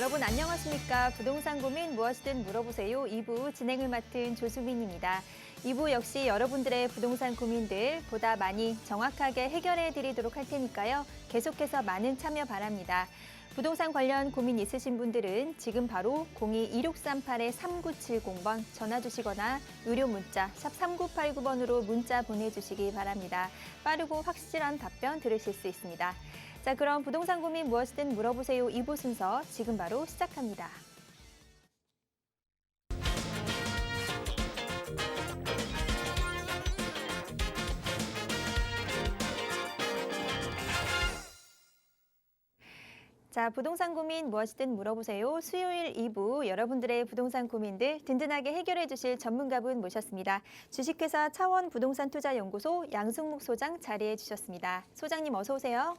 여러분 안녕하십니까? 부동산 고민 무엇이든 물어보세요. 2부 진행을 맡은 조수민입니다. 2부 역시 여러분들의 부동산 고민들 보다 많이 정확하게 해결해 드리도록 할 테니까요. 계속해서 많은 참여 바랍니다. 부동산 관련 고민 있으신 분들은 지금 바로 02-2638-3970번 전화 주시거나 유료 문자 샵 3989번으로 문자 보내주시기 바랍니다. 빠르고 확실한 답변 들으실 수 있습니다. 자, 그럼 부동산 고민 무엇이든 물어보세요 2부 순서 지금 바로 시작합니다. 자, 부동산 고민 무엇이든 물어보세요. 수요일 2부 여러분들의 부동산 고민들 든든하게 해결해 주실 전문가분 모셨습니다. 주식회사 차원부동산투자연구소 양승묵 소장 자리해 주셨습니다. 소장님 어서 오세요.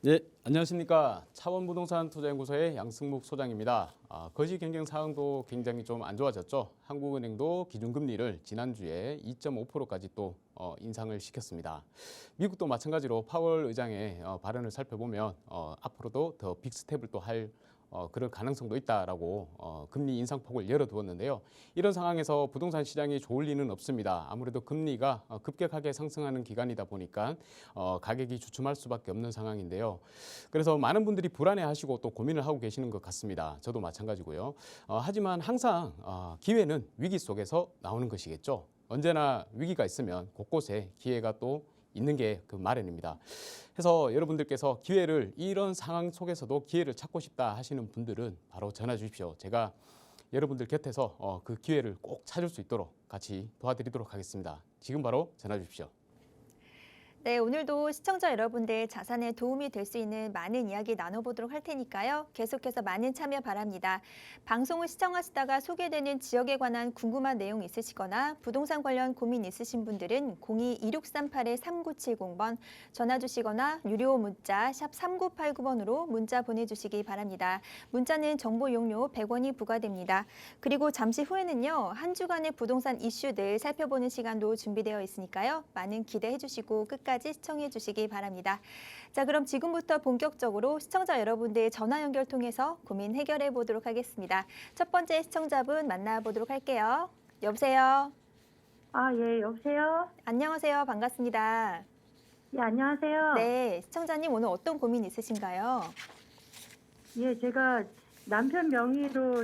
네, 안녕하십니까. 차원부동산투자연구소의 양승묵 소장입니다. 거시 경쟁 상황도 굉장히 좀 안 좋아졌죠. 한국은행도 기준금리를 지난주에 2.5%까지 또 인상을 시켰습니다. 미국도 마찬가지로 파월 의장의 발언을 살펴보면 앞으로도 더 빅스텝을 또 할 그럴 가능성도 있다라고 금리 인상폭을 열어두었는데요. 이런 상황에서 부동산 시장이 좋을 리는 없습니다. 아무래도 금리가 급격하게 상승하는 기간이다 보니까 가격이 주춤할 수밖에 없는 상황인데요. 그래서 많은 분들이 불안해하시고 또 고민을 하고 계시는 것 같습니다. 저도 마찬가지고요. 하지만 항상 기회는 위기 속에서 나오는 것이겠죠. 언제나 위기가 있으면 곳곳에 기회가 또 있는 게 그 마련입니다. 그래서 여러분들께서 기회를 이런 상황 속에서도 기회를 찾고 싶다 하시는 분들은 바로 전화 주십시오. 제가 여러분들 곁에서 그 기회를 꼭 찾을 수 있도록 같이 도와드리도록 하겠습니다. 지금 바로 전화 주십시오. 네, 오늘도 시청자 여러분들 자산에 도움이 될 수 있는 많은 이야기 나눠보도록 할 테니까요. 계속해서 많은 참여 바랍니다. 방송을 시청하시다가 소개되는 지역에 관한 궁금한 내용 있으시거나 부동산 관련 고민 있으신 분들은 02-2638-3970번 전화 주시거나 유료 문자 샵 3989번으로 문자 보내주시기 바랍니다. 문자는 정보 용료 100원이 부과됩니다. 그리고 잠시 후에는요. 한 주간의 부동산 이슈들 살펴보는 시간도 준비되어 있으니까요. 많은 기대해 주시고 끝까지 시청해 주시기 바랍니다. 자, 그럼 지금부터 본격적으로 시청자 여러분들 전화 연결 통해서 고민 해결해 보도록 하겠습니다. 첫 번째 시청자분 만나보도록 할게요. 여보세요? 예, 여보세요? 안녕하세요. 반갑습니다. 예, 안녕하세요. 네, 시청자님 오늘 어떤 고민 있으신가요? 예, 제가 남편 명의로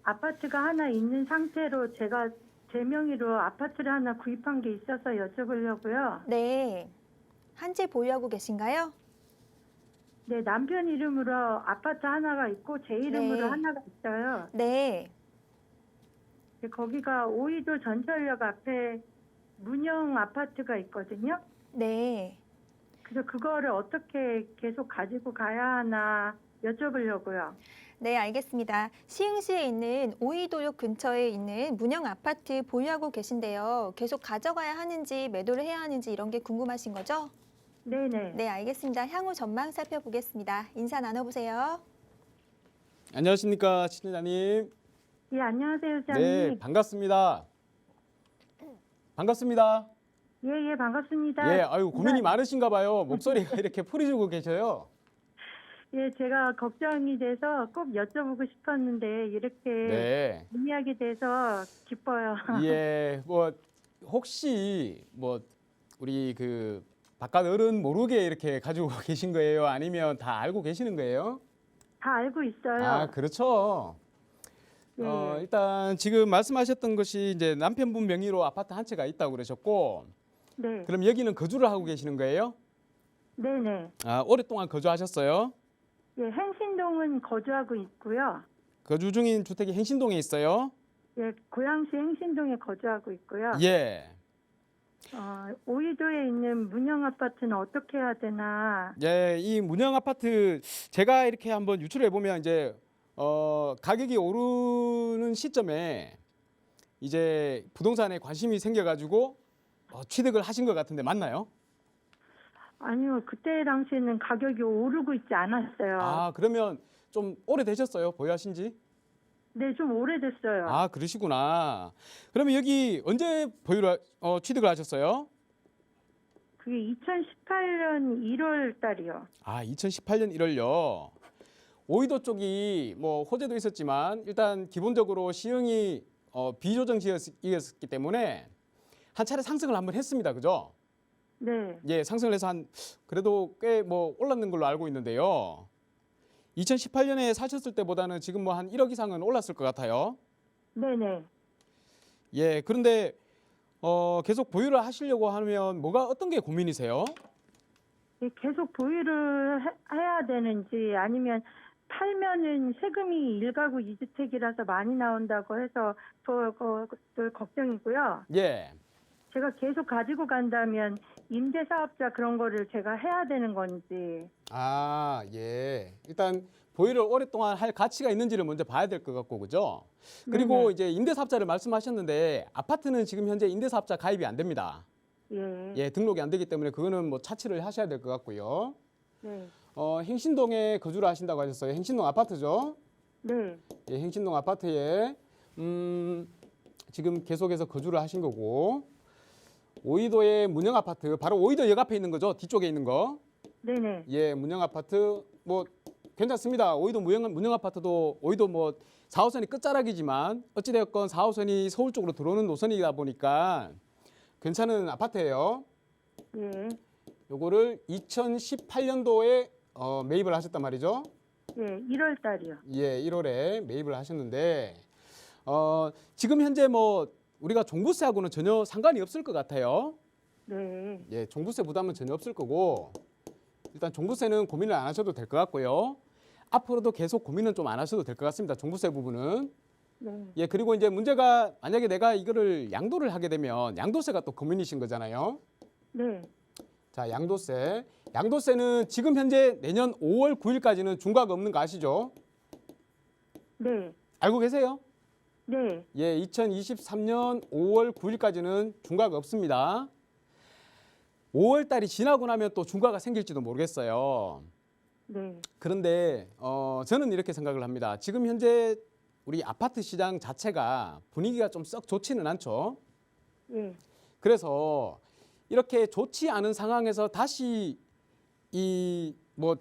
아파트가 하나 있는 상태로 제가 제 명의로 아파트를 하나 구입한 게 있어서 여쭤보려고요. 네, 한 채 보유하고 계신가요? 네, 남편 이름으로 아파트 하나가 있고 제 이름으로 네. 하나가 있어요. 네, 거기가 오이도 전철역 앞에 문영 아파트가 있거든요. 네. 그래서 그거를 어떻게 계속 가지고 가야 하나 여쭤보려고요. 네, 알겠습니다. 시흥시에 있는 오이도역 근처에 있는 문영 아파트 보유하고 계신데요. 계속 가져가야 하는지 매도를 해야 하는지 이런 게 궁금하신 거죠? 네네. 네, 알겠습니다. 향후 전망 살펴보겠습니다. 인사 나눠보세요. 안녕하십니까, 시청자님. 예, 안녕하세요, 시장님. 네, 반갑습니다. 반갑습니다. 예, 반갑습니다. 예, 아유 고민이 많으신가 봐요. 목소리가 이렇게 풀어주고 계셔요. 예, 제가 걱정이 돼서 꼭 여쭤보고 싶었는데 이렇게 네. 문의하게 돼서 기뻐요. 예, 뭐 혹시 뭐 우리 그 바깥 어른 모르게 이렇게 가지고 계신 거예요? 아니면 다 알고 계시는 거예요? 다 알고 있어요. 아, 그렇죠. 예. 일단 지금 말씀하셨던 것이 이제 남편분 명의로 아파트 한 채가 있다고 그러셨고, 네. 그럼 여기는 거주를 하고 계시는 거예요? 네네. 아, 오랫동안 거주하셨어요? 예, 행신동은 거주하고 있고요. 거주 중인 주택이 행신동에 있어요? 예, 고양시 행신동에 거주하고 있고요. 예. 오이도에 있는 문영 아파트는 어떻게 해야 되나? 예, 이 문영 아파트 제가 이렇게 한번 유출해 보면 이제 가격이 오르는 시점에 이제 부동산에 관심이 생겨가지고 취득을 하신 것 같은데 맞나요? 아니요, 그때 당시에는 가격이 오르고 있지 않았어요. 아, 그러면 좀 오래되셨어요? 보유하신 지? 네, 좀 오래됐어요. 아, 그러시구나. 그러면 여기 언제 취득을 하셨어요? 그게 2018년 1월 달이요. 아, 2018년 1월요. 오이도 쪽이 뭐 호재도 있었지만 일단 기본적으로 시흥이 비조정 지역이었기 때문에 한 차례 상승을 한번 했습니다. 그죠? 네. 예, 상승을 해서 그래도 꽤 뭐 올랐는 걸로 알고 있는데요. 2018년에 사셨을 때보다는 지금 뭐 한 1억 이상은 올랐을 것 같아요. 네네. 예, 그런데 계속 보유를 하시려고 하면 어떤 게 고민이세요? 계속 보유를 해야 되는지 아니면 팔면은 세금이 일가구 2주택이라서 많이 나온다고 해서 그것들 걱정이고요. 예. 제가 계속 가지고 간다면 임대사업자 그런 거를 제가 해야 되는 건지. 아, 예. 일단 보유를 오랫동안 할 가치가 있는지를 먼저 봐야 될 것 같고, 그죠? 그리고 네네. 이제 임대사업자를 말씀하셨는데 아파트는 지금 현재 임대사업자 가입이 안 됩니다. 예. 예, 등록이 안 되기 때문에 그거는 뭐 차치를 하셔야 될 것 같고요. 네. 행신동에 거주를 하신다고 하셨어요. 행신동 아파트죠? 네. 예, 행신동 아파트에 지금 계속해서 거주를 하신 거고 오이도의 문영 아파트, 바로 오이도 역 앞에 있는 거죠? 뒤쪽에 있는 거. 네네. 예, 문영 아파트 뭐 괜찮습니다. 오이도 문영 아파트도 오이도 뭐 4호선이 끝자락이지만 어찌되었건 4호선이 서울 쪽으로 들어오는 노선이다 보니까 괜찮은 아파트예요. 예. 요거를 2018년도에 매입을 하셨단 말이죠. 예. 1월 달이요. 예, 1월에 매입을 하셨는데 지금 현재 뭐 우리가 종부세하고는 전혀 상관이 없을 것 같아요. 네. 예, 종부세 부담은 전혀 없을 거고 일단 종부세는 고민을 안 하셔도 될 것 같고요. 앞으로도 계속 고민은 좀 안 하셔도 될 것 같습니다. 종부세 부분은. 네. 예, 그리고 이제 문제가 만약에 내가 이거를 양도를 하게 되면 양도세가 또 고민이신 거잖아요. 네. 자, 양도세. 양도세는 지금 현재 내년 5월 9일까지는 중과가 없는 거 아시죠? 네. 알고 계세요? 네. 예, 2023년 5월 9일까지는 중과가 없습니다. 5월 달이 지나고 나면 또 중과가 생길지도 모르겠어요. 네. 그런데 저는 이렇게 생각을 합니다. 지금 현재 우리 아파트 시장 자체가 분위기가 좀 썩 좋지는 않죠. 예. 그래서 이렇게 좋지 않은 상황에서 다시 이 뭐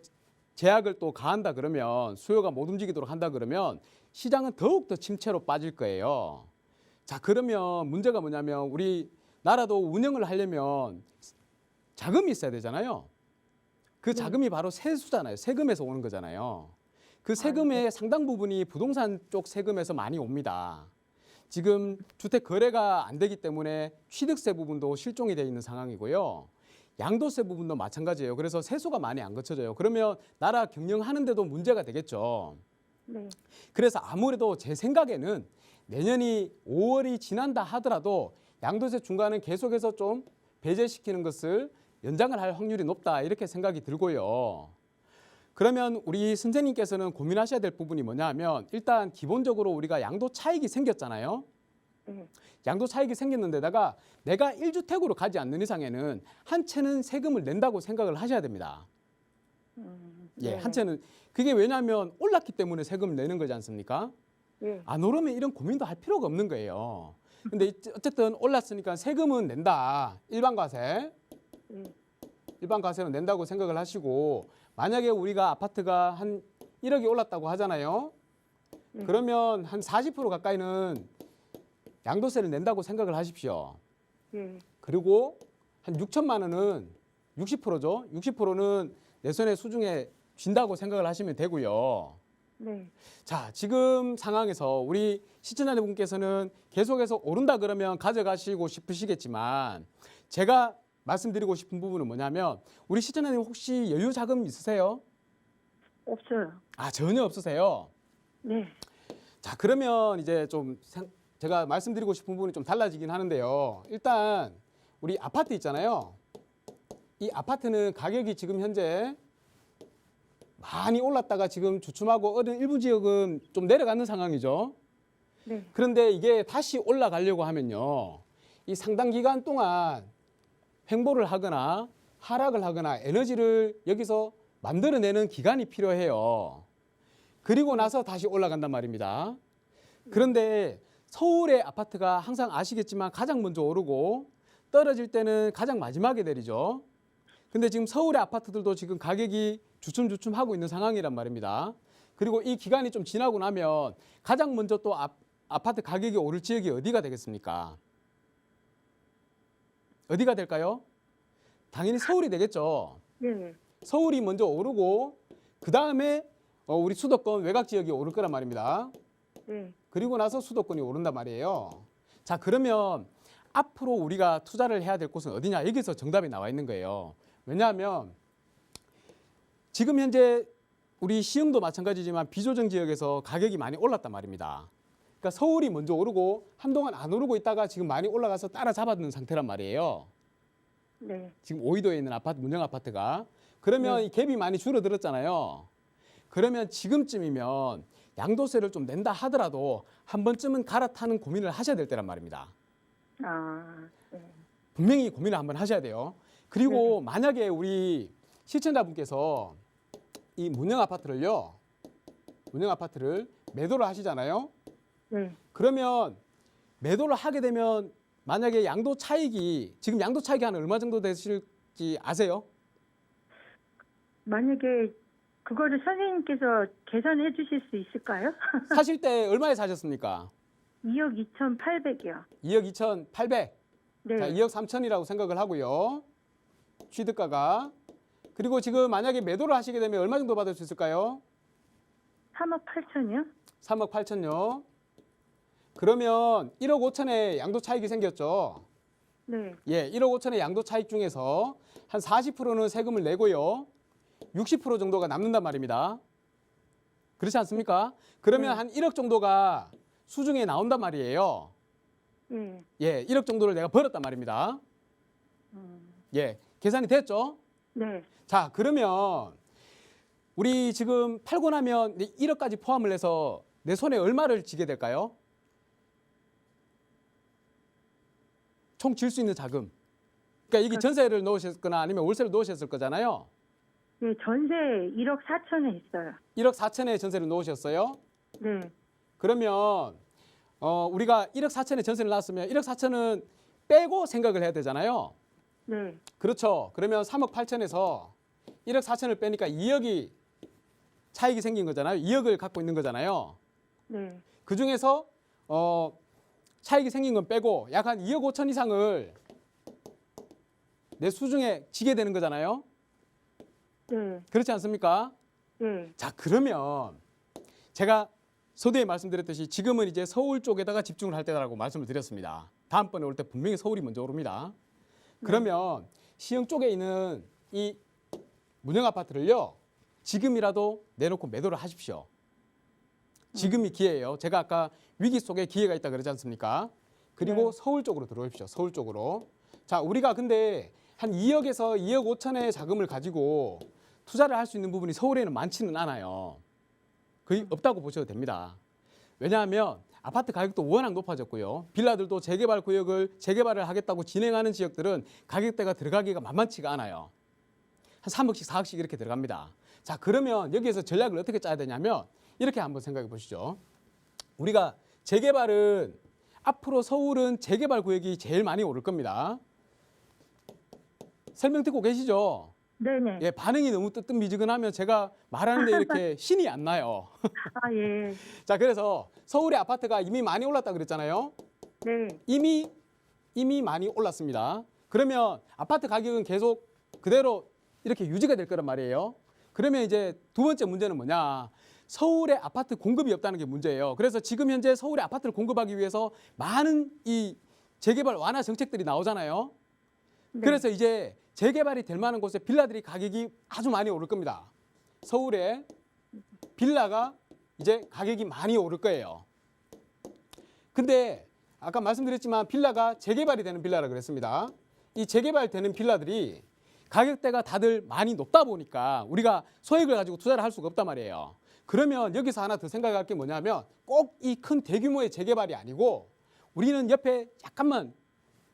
제약을 또 가한다 그러면 수요가 못 움직이도록 한다 그러면 시장은 더욱 더 침체로 빠질 거예요. 자, 그러면 문제가 뭐냐면 우리 나라도 운영을 하려면 자금이 있어야 되잖아요. 그 자금이 바로 세수잖아요. 세금에서 오는 거잖아요. 그 세금의 상당 부분이 부동산 쪽 세금에서 많이 옵니다. 지금 주택 거래가 안 되기 때문에 취득세 부분도 실종이 되어 있는 상황이고요. 양도세 부분도 마찬가지예요. 그래서 세수가 많이 안 거쳐져요. 그러면 나라 경영하는데도 문제가 되겠죠. 네. 그래서 아무래도 제 생각에는 내년이 5월이 지난다 하더라도 양도세 중과는 계속해서 좀 배제시키는 것을 연장을 할 확률이 높다 이렇게 생각이 들고요. 그러면 우리 선생님께서는 고민하셔야 될 부분이 뭐냐 하면 일단 기본적으로 우리가 양도 차익이 생겼잖아요. 네. 양도 차익이 생겼는데다가 내가 1주택으로 가지 않는 이상에는 한 채는 세금을 낸다고 생각을 하셔야 됩니다. 예, 네. 한 채는 그게 왜냐하면 올랐기 때문에 세금을 내는 거지 않습니까? 예. 안 오르면 이런 고민도 할 필요가 없는 거예요. 근데 어쨌든 올랐으니까 세금은 낸다. 일반 과세. 예. 일반 과세는 낸다고 생각을 하시고 만약에 우리가 아파트가 한 1억이 올랐다고 하잖아요. 그러면 한 40% 가까이는 양도세를 낸다고 생각을 하십시오. 예. 그리고 한 6천만 원은 60%죠. 60%는 내 손에 수중에 쥔다고 생각을 하시면 되고요. 네. 자, 지금 상황에서 우리 시청자분께서는 계속해서 오른다 그러면 가져가시고 싶으시겠지만 제가 말씀드리고 싶은 부분은 뭐냐면 우리 시청자님 혹시 여유 자금 있으세요? 없어요. 아, 전혀 없으세요? 네. 자, 그러면 이제 좀 제가 말씀드리고 싶은 부분이 좀 달라지긴 하는데요. 일단 우리 아파트 있잖아요. 이 아파트는 가격이 지금 현재 많이 올랐다가 지금 주춤하고 어느 일부 지역은 좀 내려가는 상황이죠. 네. 그런데 이게 다시 올라가려고 하면요. 이 상당 기간 동안 횡보를 하거나 하락을 하거나 에너지를 여기서 만들어내는 기간이 필요해요. 그리고 나서 다시 올라간단 말입니다. 그런데 서울의 아파트가 항상 아시겠지만 가장 먼저 오르고 떨어질 때는 가장 마지막에 내리죠. 근데 지금 서울의 아파트들도 지금 가격이 주춤주춤 하고 있는 상황이란 말입니다. 그리고 이 기간이 좀 지나고 나면 가장 먼저 또 아파트 가격이 오를 지역이 어디가 되겠습니까? 어디가 될까요? 당연히 서울이 되겠죠. 네. 서울이 먼저 오르고 그 다음에 우리 수도권 외곽 지역이 오를 거란 말입니다. 네. 그리고 나서 수도권이 오른단 말이에요. 자, 그러면 앞으로 우리가 투자를 해야 될 곳은 어디냐? 여기서 정답이 나와 있는 거예요. 왜냐하면 지금 현재 우리 시흥도 마찬가지지만 비조정 지역에서 가격이 많이 올랐단 말입니다. 그러니까 서울이 먼저 오르고 한동안 안 오르고 있다가 지금 많이 올라가서 따라잡아드는 상태란 말이에요. 네. 지금 오이도에 있는 아파트, 문정 아파트가. 그러면 네. 이 갭이 많이 줄어들었잖아요. 그러면 지금쯤이면 양도세를 좀 낸다 하더라도 한 번쯤은 갈아타는 고민을 하셔야 될 때란 말입니다. 아, 네. 분명히 고민을 한번 하셔야 돼요. 그리고 만약에 우리 시청자분께서 이 문정 아파트를 매도를 하시잖아요. 네. 그러면 매도를 하게 되면 만약에 양도 차익이 지금 양도 차익이 한 얼마 정도 되실지 아세요? 만약에 그거를 선생님께서 계산해 주실 수 있을까요? 사실 때 얼마에 사셨습니까? 2억 2,800이요. 2억 2,800. 네. 자, 2억 3천이라고 생각을 하고요. 취득가가. 그리고 지금 만약에 매도를 하시게 되면 얼마 정도 받을 수 있을까요? 3억 8천이요? 3억 8천요. 그러면 1억 5천의 양도 차익이 생겼죠. 네. 예, 1억 5천의 양도 차익 중에서 한 40%는 세금을 내고요. 60% 정도가 남는단 말입니다. 그렇지 않습니까? 그러면 네. 한 1억 정도가 수중에 나온단 말이에요. 예. 예, 1억 정도를 내가 벌었단 말입니다. 예, 계산이 됐죠? 네. 자, 그러면 우리 지금 팔고 나면 1억까지 포함을 해서 내 손에 얼마를 쥐게 될까요? 총 질 수 있는 자금. 그러니까 이게 전세를 넣으셨거나 아니면 월세를 넣으셨을 거잖아요. 네, 전세 1억 4천에 있어요. 1억 4천에 전세를 넣으셨어요. 네. 그러면 우리가 1억 4천에 전세를 놨으면 1억 4천은 빼고 생각을 해야 되잖아요. 네. 그렇죠. 그러면 3억 8천에서 1억 4천을 빼니까 2억이 차익이 생긴 거잖아요. 2억을 갖고 있는 거잖아요. 네. 그중에서 차익이 생긴 건 빼고 약 한 2억 5천 이상을 내 수중에 지게 되는 거잖아요. 네. 그렇지 않습니까? 네. 자, 그러면 제가 서두에 말씀드렸듯이 지금은 이제 서울 쪽에다가 집중을 할 때라고 말씀을 드렸습니다. 다음번에 올 때 분명히 서울이 먼저 오릅니다. 그러면 시흥 쪽에 있는 이 문정 아파트를요, 지금이라도 내놓고 매도를 하십시오. 지금이 기회예요. 제가 아까 위기 속에 기회가 있다 그러지 않습니까? 그리고 네. 서울 쪽으로 들어오십시오. 서울 쪽으로. 자, 우리가 근데 한 2억에서 2억 5천의 자금을 가지고 투자를 할 수 있는 부분이 서울에는 많지는 않아요. 거의 없다고 보셔도 됩니다. 왜냐하면 아파트 가격도 워낙 높아졌고요. 빌라들도 재개발 구역을 재개발을 하겠다고 진행하는 지역들은 가격대가 들어가기가 만만치가 않아요. 한 3억씩 4억씩 이렇게 들어갑니다. 자, 그러면 여기에서 전략을 어떻게 짜야 되냐면 이렇게 한번 생각해 보시죠. 우리가 재개발은 앞으로 서울은 재개발 구역이 제일 많이 오를 겁니다. 설명 듣고 계시죠? 네네. 예, 반응이 너무 뜨뜻미지근하면 제가 말하는데 이렇게 신이 안 나요. 아, 예. 자, 그래서 서울의 아파트가 이미 많이 올랐다 그랬잖아요. 네. 이미 많이 올랐습니다. 그러면 아파트 가격은 계속 그대로 이렇게 유지가 될 거란 말이에요. 그러면 이제 두 번째 문제는 뭐냐? 서울에 아파트 공급이 없다는 게 문제예요. 그래서 지금 현재 서울에 아파트를 공급하기 위해서 많은 이 재개발 완화 정책들이 나오잖아요. 네. 그래서 이제 재개발이 될 만한 곳에 빌라들이 가격이 아주 많이 오를 겁니다. 서울에 빌라가 이제 가격이 많이 오를 거예요. 근데 아까 말씀드렸지만 빌라가 재개발이 되는 빌라라 그랬습니다. 이 재개발되는 빌라들이 가격대가 다들 많이 높다 보니까 우리가 소액을 가지고 투자를 할 수가 없단 말이에요. 그러면 여기서 하나 더 생각할 게 뭐냐면 꼭 이 큰 대규모의 재개발이 아니고 우리는 옆에 약간만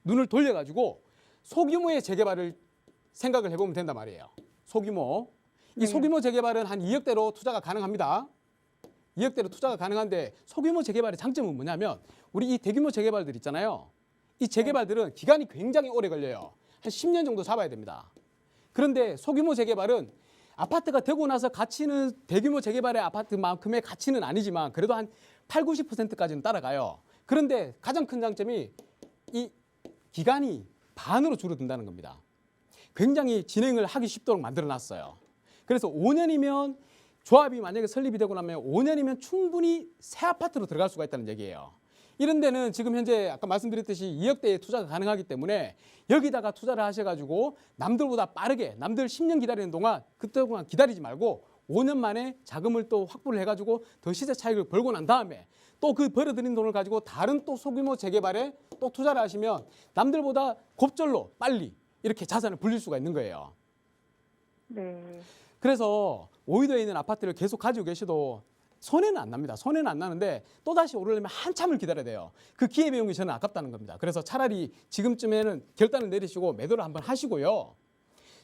눈을 돌려가지고 소규모의 재개발을 생각을 해보면 된단 말이에요. 소규모. 이 네. 소규모 재개발은 한 2억대로 투자가 가능합니다. 2억대로 투자가 가능한데 소규모 재개발의 장점은 뭐냐면 우리 이 대규모 재개발들 있잖아요. 이 재개발들은 기간이 굉장히 오래 걸려요. 한 10년 정도 잡아야 됩니다. 그런데 소규모 재개발은 아파트가 되고 나서 가치는 대규모 재개발의 아파트만큼의 가치는 아니지만 그래도 한 8, 90%까지는 따라가요. 그런데 가장 큰 장점이 이 기간이 반으로 줄어든다는 겁니다. 굉장히 진행을 하기 쉽도록 만들어놨어요. 그래서 5년이면 조합이 만약에 설립이 되고 나면 5년이면 충분히 새 아파트로 들어갈 수가 있다는 얘기예요. 이런 데는 지금 현재 아까 말씀드렸듯이 2억대의 투자가 가능하기 때문에 여기다가 투자를 하셔가지고 남들보다 빠르게 남들 10년 기다리는 동안 그때 동안 기다리지 말고 5년 만에 자금을 또 확보를 해가지고 더 시세 차익을 벌고 난 다음에 또 그 벌어들인 돈을 가지고 다른 또 소규모 재개발에 또 투자를 하시면 남들보다 곱절로 빨리 이렇게 자산을 불릴 수가 있는 거예요. 네. 그래서 오이도에 있는 아파트를 계속 가지고 계셔도 손해는 안 납니다. 손해는 안 나는데 또다시 오르려면 한참을 기다려야 돼요. 그 기회비용이 저는 아깝다는 겁니다. 그래서 차라리 지금쯤에는 결단을 내리시고 매도를 한번 하시고요.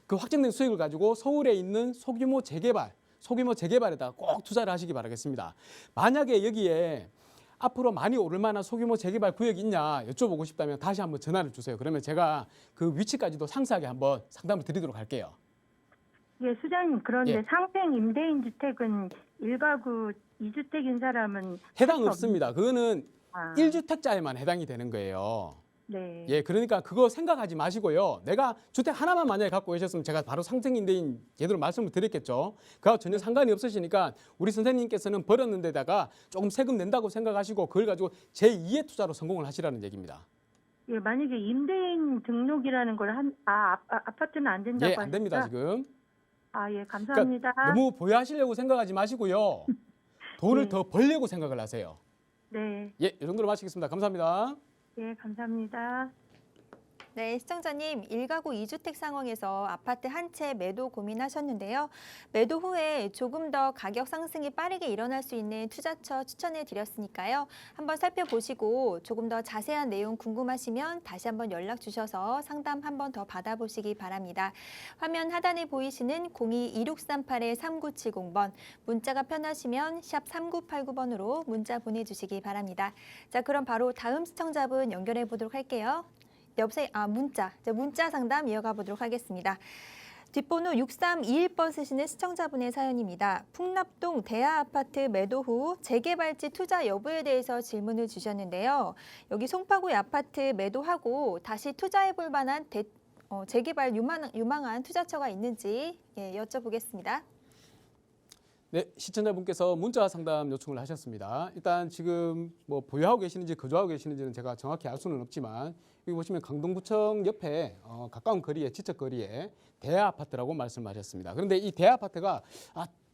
그 확정된 수익을 가지고 서울에 있는 소규모 재개발에다 꼭 투자를 하시기 바라겠습니다. 만약에 여기에 앞으로 많이 오를 만한 소규모 재개발 구역이 있냐 여쭤보고 싶다면 다시 한번 전화를 주세요. 그러면 제가 그 위치까지도 상세하게 한번 상담을 드리도록 할게요. 예, 수장님, 그런데 예. 상생 임대인 주택은 1가구 2주택인 사람은 해당 할수 없습니다. 그거는 아, 1주택자에만 해당이 되는 거예요. 네. 예, 그러니까 그거 생각하지 마시고요. 내가 주택 하나만 만약에 갖고 계셨으면 제가 바로 상생임대인 제대로 말씀을 드렸겠죠. 그하고 전혀 상관이 없으시니까 우리 선생님께서는 벌었는 데다가 조금 세금 낸다고 생각하시고 그걸 가지고 제2의 투자로 성공을 하시라는 얘기입니다. 예, 만약에 임대인 등록이라는 걸 아파트는 안 된다고 예, 안 됩니다, 하니까. 지금. 아, 예, 감사합니다. 너무 보유하시려고 생각하지 마시고요. 돈을 네. 더 벌려고 생각을 하세요. 네. 예, 이 정도로 마치겠습니다. 감사합니다. 예, 감사합니다. 네, 시청자님 1가구 2주택 상황에서 아파트 한 채 매도 고민하셨는데요. 매도 후에 조금 더 가격 상승이 빠르게 일어날 수 있는 투자처 추천해 드렸으니까요. 한번 살펴보시고 조금 더 자세한 내용 궁금하시면 다시 한번 연락 주셔서 상담 한번 더 받아보시기 바랍니다. 화면 하단에 보이시는 02-2638-3970번 문자가 편하시면 샵 3989번으로 문자 보내주시기 바랍니다. 자, 그럼 바로 다음 시청자분 연결해 보도록 할게요. 여보세요. 문자 상담 이어가 보도록 하겠습니다. 뒷번호 6321번 쓰시는 시청자분의 사연입니다. 풍납동 대하 아파트 매도 후 재개발지 투자 여부에 대해서 질문을 주셨는데요. 여기 송파구의 아파트 매도하고 다시 투자해 볼 만한 재개발 유망한 투자처가 있는지 여쭤보겠습니다. 네, 시청자분께서 문자 상담 요청을 하셨습니다. 일단 지금 뭐 보유하고 계시는지 거주하고 계시는지는 제가 정확히 알 수는 없지만 여기 보시면 강동구청 옆에 가까운 거리에 지척 거리에 대하 아파트라고 말씀하셨습니다. 그런데 이 대하 아파트가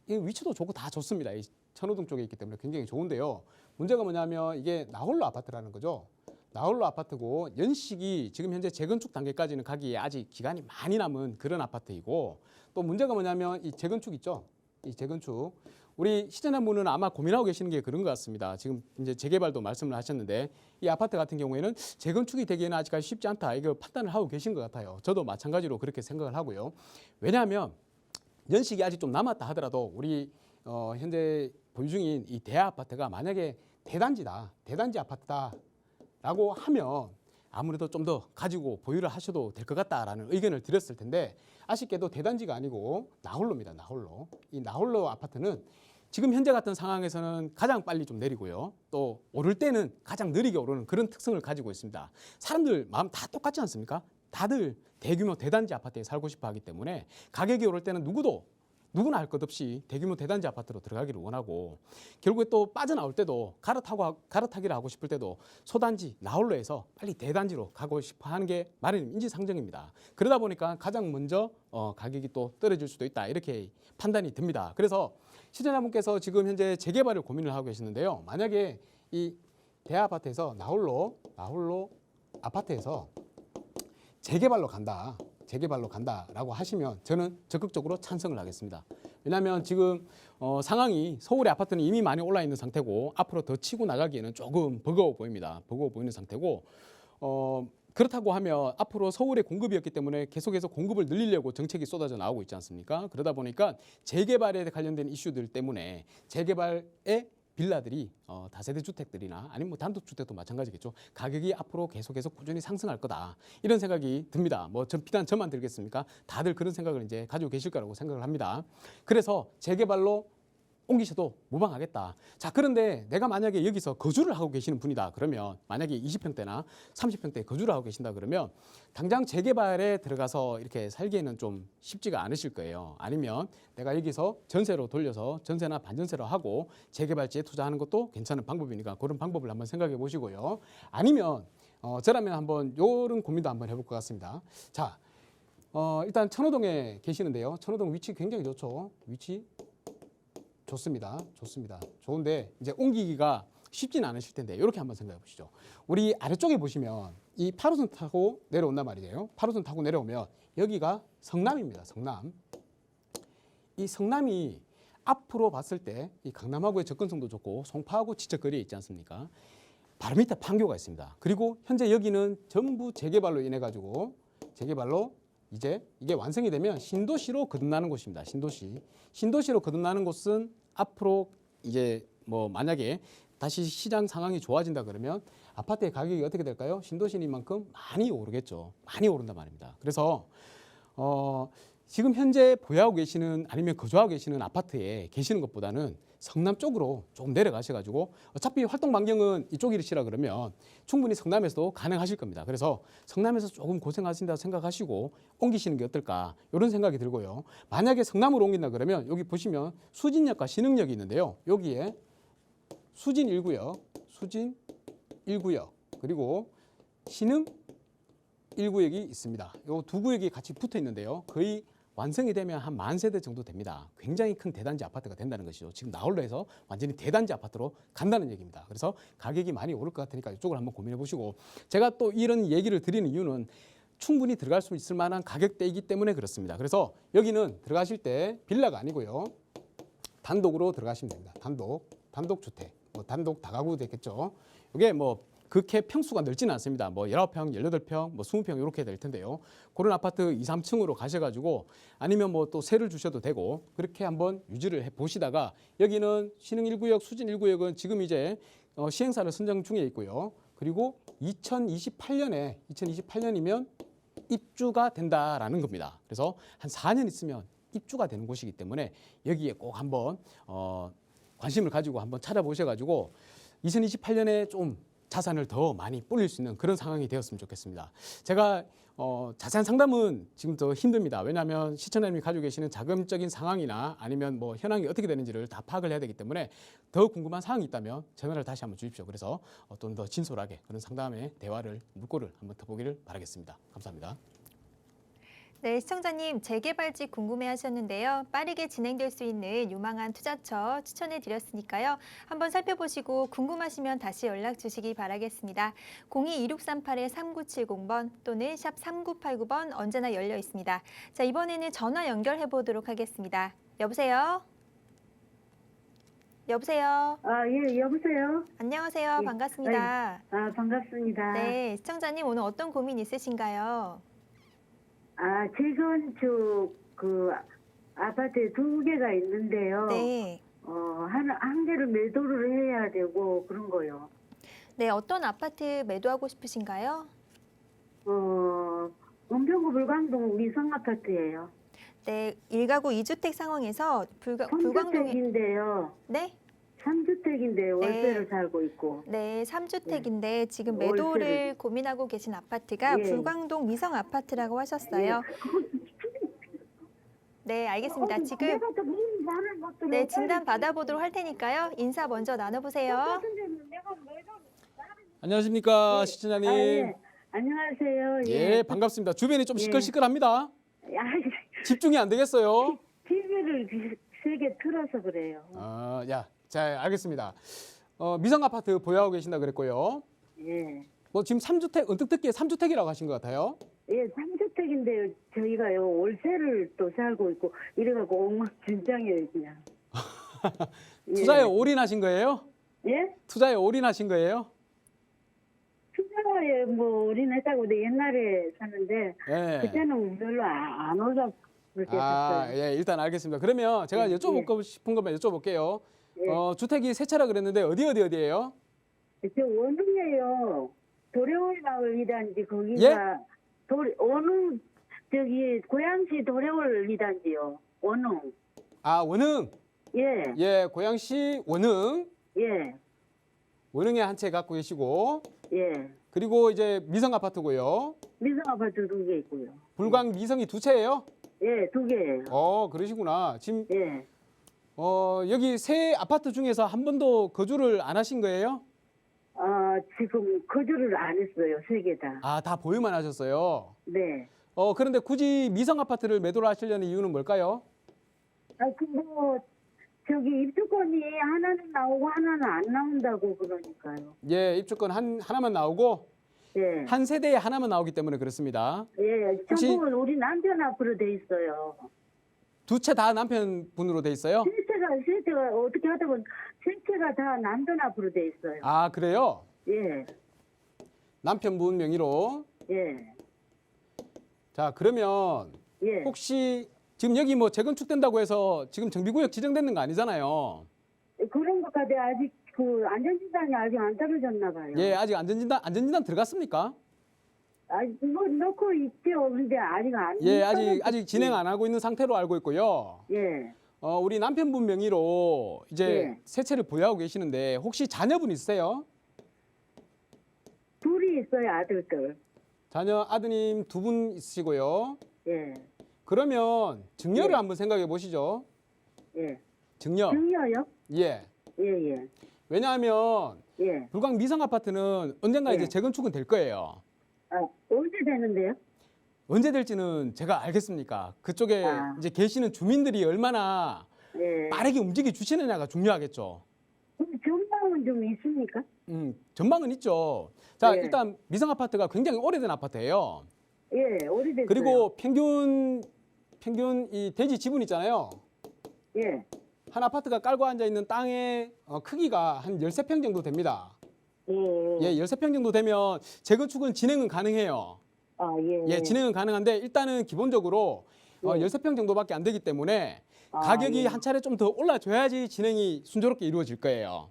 이 위치도 좋고 다 좋습니다. 이 천호동 쪽에 있기 때문에 굉장히 좋은데요. 문제가 뭐냐면 이게 나홀로 아파트라는 거죠. 나홀로 아파트고 연식이 지금 현재 재건축 단계까지는 가기에 아직 기간이 많이 남은 그런 아파트이고 또 문제가 뭐냐면 이 재건축 있죠. 이 재건축 우리 시청자분은 아마 고민하고 계시는 게 그런 것 같습니다. 지금 이제 재개발도 말씀을 하셨는데 이 아파트 같은 경우에는 재건축이 되기에는 아직까지 쉽지 않다. 이거 판단을 하고 계신 것 같아요. 저도 마찬가지로 그렇게 생각을 하고요. 왜냐하면 연식이 아직 좀 남았다 하더라도 우리 현재 보유 중인 이 대하 아파트가 만약에 대단지 아파트다라고 하면 아무래도 좀 더 가지고 보유를 하셔도 될 것 같다라는 의견을 드렸을 텐데 아쉽게도 대단지가 아니고 나홀로입니다. 나홀로. 이 나홀로 아파트는 지금 현재 같은 상황에서는 가장 빨리 좀 내리고요. 또 오를 때는 가장 느리게 오르는 그런 특성을 가지고 있습니다. 사람들 마음 다 똑같지 않습니까? 다들 대규모 대단지 아파트에 살고 싶어 하기 때문에 가격이 오를 때는 누구나 할 것 없이 대규모 대단지 아파트로 들어가기를 원하고 결국에 또 빠져나올 때도 갈아타기를 하고 싶을 때도 소단지 나홀로에서 빨리 대단지로 가고 싶어 하는 게 마련인 인지상정입니다. 그러다 보니까 가장 먼저 가격이 또 떨어질 수도 있다 이렇게 판단이 듭니다. 그래서 시청자분께서 지금 현재 재개발을 고민을 하고 계시는데요. 만약에 이 대하 아파트에서 나홀로 아파트에서 재개발로 간다라고 하시면 저는 적극적으로 찬성을 하겠습니다. 왜냐하면 지금 상황이 서울의 아파트는 이미 많이 올라 있는 상태고 앞으로 더 치고 나가기에는 조금 버거워 보입니다. 버거워 보이는 상태고 그렇다고 하면 앞으로 서울의 공급이었기 때문에 계속해서 공급을 늘리려고 정책이 쏟아져 나오고 있지 않습니까? 그러다 보니까 재개발에 관련된 이슈들 때문에 재개발에 빌라들이 다세대 주택들이나 아니면 뭐 단독주택도 마찬가지겠죠. 가격이 앞으로 계속해서 꾸준히 상승할 거다. 이런 생각이 듭니다. 뭐 비단 저만 들겠습니까? 다들 그런 생각을 이제 가지고 계실 거라고 생각을 합니다. 그래서 재개발로 옮기셔도 무방하겠다. 자, 그런데 내가 만약에 여기서 거주를 하고 계시는 분이다. 그러면 만약에 20평대나 30평대에 거주를 하고 계신다 그러면 당장 재개발에 들어가서 이렇게 살기에는 좀 쉽지가 않으실 거예요. 아니면 내가 여기서 전세로 돌려서 전세나 반전세로 하고 재개발지에 투자하는 것도 괜찮은 방법이니까 그런 방법을 한번 생각해 보시고요. 아니면 저라면 한번 이런 고민도 한번 해볼 것 같습니다. 자, 일단 천호동에 계시는데요. 천호동 위치 굉장히 좋죠. 위치 좋습니다. 좋습니다. 좋은데 이제 옮기기가 쉽지는 않으실 텐데 이렇게 한번 생각해 보시죠. 우리 아래쪽에 보시면 이 8호선 타고 내려온단 말이에요. 8호선 타고 내려오면 여기가 성남입니다. 성남. 이 성남이 앞으로 봤을 때 이 강남하고의 접근성도 좋고 송파하고 지척거리에 있지 않습니까? 바로 밑에 판교가 있습니다. 그리고 현재 여기는 전부 재개발로 인해 가지고 재개발로 이제 이게 완성이 되면 신도시로 거듭나는 곳입니다. 신도시로 거듭나는 곳은 앞으로 이제 뭐 만약에 다시 시장 상황이 좋아진다 그러면 아파트의 가격이 어떻게 될까요? 신도시니만큼 많이 오르겠죠. 많이 오른단 말입니다. 그래서 지금 현재 보유하고 계시는 아니면 거주하고 계시는 아파트에 계시는 것보다는 성남 쪽으로 조금 내려가셔가지고 어차피 활동 반경은 이쪽이시라 그러면 충분히 성남에서도 가능하실 겁니다. 그래서 성남에서 조금 고생하신다고 생각하시고 옮기시는 게 어떨까 이런 생각이 들고요. 만약에 성남으로 옮긴다 그러면 여기 보시면 수진역과 신흥역이 있는데요. 여기에 수진 1구역, 그리고 신흥 1구역이 있습니다. 이 두 구역이 같이 붙어 있는데요. 거의 완성이 되면 한 10,000세대 정도 됩니다. 굉장히 큰 대단지 아파트가 된다는 것이죠. 지금 나홀로 해서 완전히 대단지 아파트로 간다는 얘기입니다. 그래서 가격이 많이 오를 것 같으니까 이쪽을 한번 고민해 보시고 제가 또 이런 얘기를 드리는 이유는 충분히 들어갈 수 있을 만한 가격대이기 때문에 그렇습니다. 그래서 여기는 들어가실 때 빌라가 아니고요. 단독으로 들어가시면 됩니다. 단독 주택, 뭐 단독 다가구 되겠죠. 이게 뭐 그렇게 평수가 넓지는 않습니다. 뭐 19평, 18평, 뭐 20평 이렇게 될 텐데요. 그런 아파트 2, 3층으로 가셔가지고 아니면 뭐 또 세를 주셔도 되고 그렇게 한번 유지를 해 보시다가 여기는 신흥 1구역, 수진 1구역은 지금 이제 시행사를 선정 중에 있고요. 그리고 2028년이면 입주가 된다라는 겁니다. 그래서 한 4년 있으면 입주가 되는 곳이기 때문에 여기에 꼭 한번 관심을 가지고 한번 찾아보셔가지고 2028년에 좀 자산을 더 많이 불릴 수 있는 그런 상황이 되었으면 좋겠습니다. 제가 자세한 상담은 지금 더 힘듭니다. 왜냐하면 시청자님이 가지고 계시는 자금적인 상황이나 아니면 뭐 현황이 어떻게 되는지를 다 파악을 해야 되기 때문에 더 궁금한 사항이 있다면 전화를 다시 한번 주십시오. 그래서 좀 더 진솔하게 그런 상담의 대화를 물꼬를 한번 터보기를 바라겠습니다. 감사합니다. 네, 시청자님 재개발지 궁금해하셨는데요. 빠르게 진행될 수 있는 유망한 투자처 추천해 드렸으니까요. 한번 살펴보시고 궁금하시면 다시 연락 주시기 바라겠습니다. 02-2638-3970번 또는 샵 3989번 언제나 열려 있습니다. 자, 이번에는 전화 연결해 보도록 하겠습니다. 여보세요? 여보세요? 예, 여보세요? 안녕하세요. 예. 반갑습니다. 반갑습니다. 네, 시청자님 오늘 어떤 고민 있으신가요? 지금 그 아파트 두 개가 있는데요. 네. 한 개를 매도를 해야 되고 그런 거요. 네, 어떤 아파트 매도하고 싶으신가요? 은평구 불광동 위성 아파트예요. 네, 1가구 2주택 상황에서 불광동에 3주택인데요. 네? 3주택인데 월세를 살고 있고. 네, 3주택인데 지금 월세를. 매도를 고민하고 계신 아파트가 예. 불광동 위성 아파트라고 하셨어요. 네, 알겠습니다. 지금 네, 진단 받아보도록 할 테니까요. 인사 먼저 나눠보세요. 안녕하십니까 시청자님. 예. 안녕하세요. 예, 반갑습니다. 주변이 좀 예. 시끌시끌합니다. 집중이 안 되겠어요. TV를 세게 틀어서 그래요. 자, 알겠습니다. 미성 아파트 보유하고 계신다 그랬고요. 예. 뭐 지금 3주택 언뜻 듣기에 3주택이라고 하신 것 같아요. 예, 3주택인데요. 저희가요 월세를 또 살고 있고 이래갖고 엉망진창이에요 그냥. 투자에 올인하신 거예요? 예? 투자에 올인하신 거예요? 투자에 뭐 올인했다고 근데 옛날에 샀는데 예. 그때는 별로 안 올라 그렇게 샀어요. 예, 일단 알겠습니다. 그러면 제가 예, 여쭤보고 싶은 것만 여쭤볼게요. 예. 주택이 세 채라 그랬는데 어디예요? 저 원흥이에요. 도래월 마을 이단지 거기가 예? 원흥 저기 고양시 도래월 이단지요. 원흥. 아, 원흥. 예. 예, 고양시 원흥. 예. 원흥에 한 채 갖고 계시고 예. 그리고 이제 미성 아파트고요. 미성 아파트 2개 있고요. 불광 미성이 2채예요? 예, 2개예요. 그러시구나. 지금 예. 여기 세 아파트 중에서 한 번도 거주를 안 하신 거예요? 지금 거주를 안 했어요. 3개 다. 아, 다 보유만 하셨어요. 네. 그런데 굳이 미성 아파트를 매도를 하시려는 이유는 뭘까요? 뭐 저기 입주권이 하나는 나오고 하나는 안 나온다고 그러니까요. 예, 입주권 하나만 나오고 예. 한 세대에 하나만 나오기 때문에 그렇습니다. 예, 혹시- 전부 우리 남편 앞으로 돼 있어요. 두 채 다 남편분으로 돼 있어요? 세 채가 어떻게 하다 보면 세 채가 다 남편 앞으로 돼 있어요. 아, 그래요? 예, 남편분 명의로. 예, 자, 그러면 예. 혹시 지금 여기 뭐 재건축된다고 해서 지금 정비구역 지정되는 거 아니잖아요. 그런 것까지 아직 그 안전진단이 아직 안 떨어졌나 봐요. 예, 아직 안전진단 들어갔습니까? 그거 넣고 있죠. 근데 아직 안. 예, 아직 떨어졌지. 진행 안 하고 있는 상태로 알고 있고요. 예, 우리 남편분 명의로 이제 예. 세 채를 보유하고 계시는데 혹시 자녀분 있으세요? 둘이 있어요, 아들들. 자녀 아드님 2분 있으시고요. 예, 그러면 증여를 예. 한번 생각해 보시죠. 예. 증여. 증여요? 예. 예, 예, 왜냐하면 예. 불광 미성 아파트는 언젠가 예. 이제 재건축은 될 거예요. 언제 되는데요? 언제 될지는 제가 알겠습니까? 그쪽에 아. 이제 계시는 주민들이 얼마나 예. 빠르게 움직여 주시느냐가 중요하겠죠. 근데 전망은 좀 있습니까? 전망은 있죠. 자, 예. 일단 미성 아파트가 굉장히 오래된 아파트예요. 예, 오래됐어요. 그리고 평균 이 대지 지분 있잖아요. 예, 한 아파트가 깔고 앉아 있는 땅의 크기가 한 13평 정도 됩니다. 예, 예, 13평 정도 되면 재건축은 진행은 가능해요. 예. 예, 진행은 가능한데 일단은 기본적으로 예. 13평 정도밖에 안 되기 때문에 아, 가격이 예. 한 차례 좀 더 올라줘야지 진행이 순조롭게 이루어질 거예요.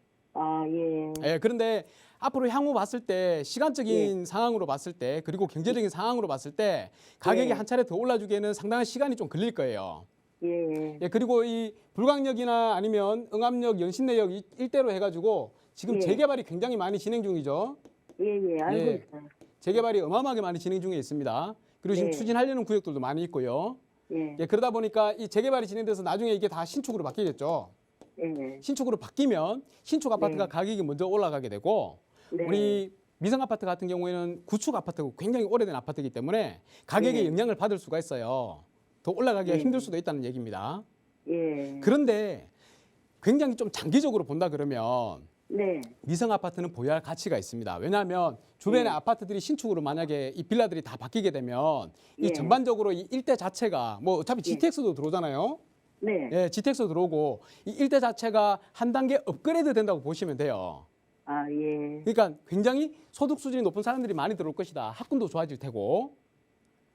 예. 예, 그런데 앞으로 향후 봤을 때 시간적인 상황으로 봤을 때 그리고 경제적인 상황으로 봤을 때 가격이 예. 한 차례 더 올라주기에는 상당한 시간이 좀 걸릴 거예요. 예. 예, 그리고 이 불광역이나 아니면 응암역, 연신내역 일대로 해가지고 지금 예. 재개발이 굉장히 많이 진행 중이죠. 예, 알고 예. 있어요. 재개발이 어마어마하게 많이 진행 중에 있습니다. 그리고 지금 네. 추진하려는 구역들도 많이 있고요. 예. 예, 그러다 보니까 이 재개발이 진행돼서 나중에 이게 다 신축으로 바뀌겠죠. 예. 신축으로 바뀌면 신축 아파트가 네. 가격이 먼저 올라가게 되고 네. 우리 미성 아파트 같은 경우에는 구축 아파트고 굉장히 오래된 아파트이기 때문에 가격에 네. 영향을 받을 수가 있어요. 더 올라가기가 네. 힘들 수도 있다는 얘기입니다. 예. 그런데 굉장히 좀 장기적으로 본다 그러면 네. 미성 아파트는 보유할 가치가 있습니다. 왜냐하면 주변의 네. 아파트들이 신축으로 만약에 이 빌라들이 다 바뀌게 되면 이 예. 전반적으로 이 일대 자체가 뭐 어차피 예. GTX도 들어오잖아요. 네. 예, GTX 들어오고 이 일대 자체가 한 단계 업그레이드 된다고 보시면 돼요. 예. 그러니까 굉장히 소득 수준이 높은 사람들이 많이 들어올 것이다. 학군도 좋아질 테고.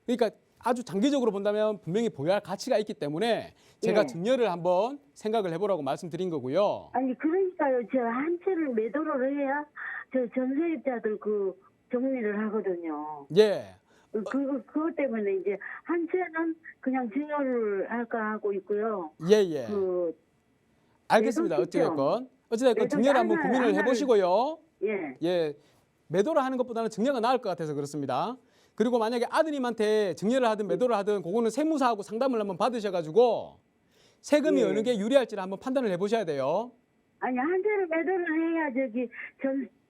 그러니까 아주 장기적으로 본다면 분명히 보유할 가치가 있기 때문에 제가 예. 증여를 한번 생각을 해보라고 말씀드린 거고요. 아니 그러니까요. 저 한 채를 매도를 해야 저 전세입자들 그 정리를 하거든요. 예. 그것 때문에 이제 한 채는 그냥 증여를 할까 하고 있고요. 예, 예. 알겠습니다. 매도 시점. 어찌됐건 매도 증여를 한번 하나를- 고민을 하나를- 해보시고요. 예. 예. 매도를 하는 것보다는 증여가 나을 것 같아서 그렇습니다. 그리고 만약에 아드님한테 증여를 하든 매도를 하든 그거는 세무사하고 상담을 한번 받으셔가지고 세금이 예. 어느 게 유리할지를 한번 판단을 해보셔야 돼요. 아니 한 채를 매도를 해야 저기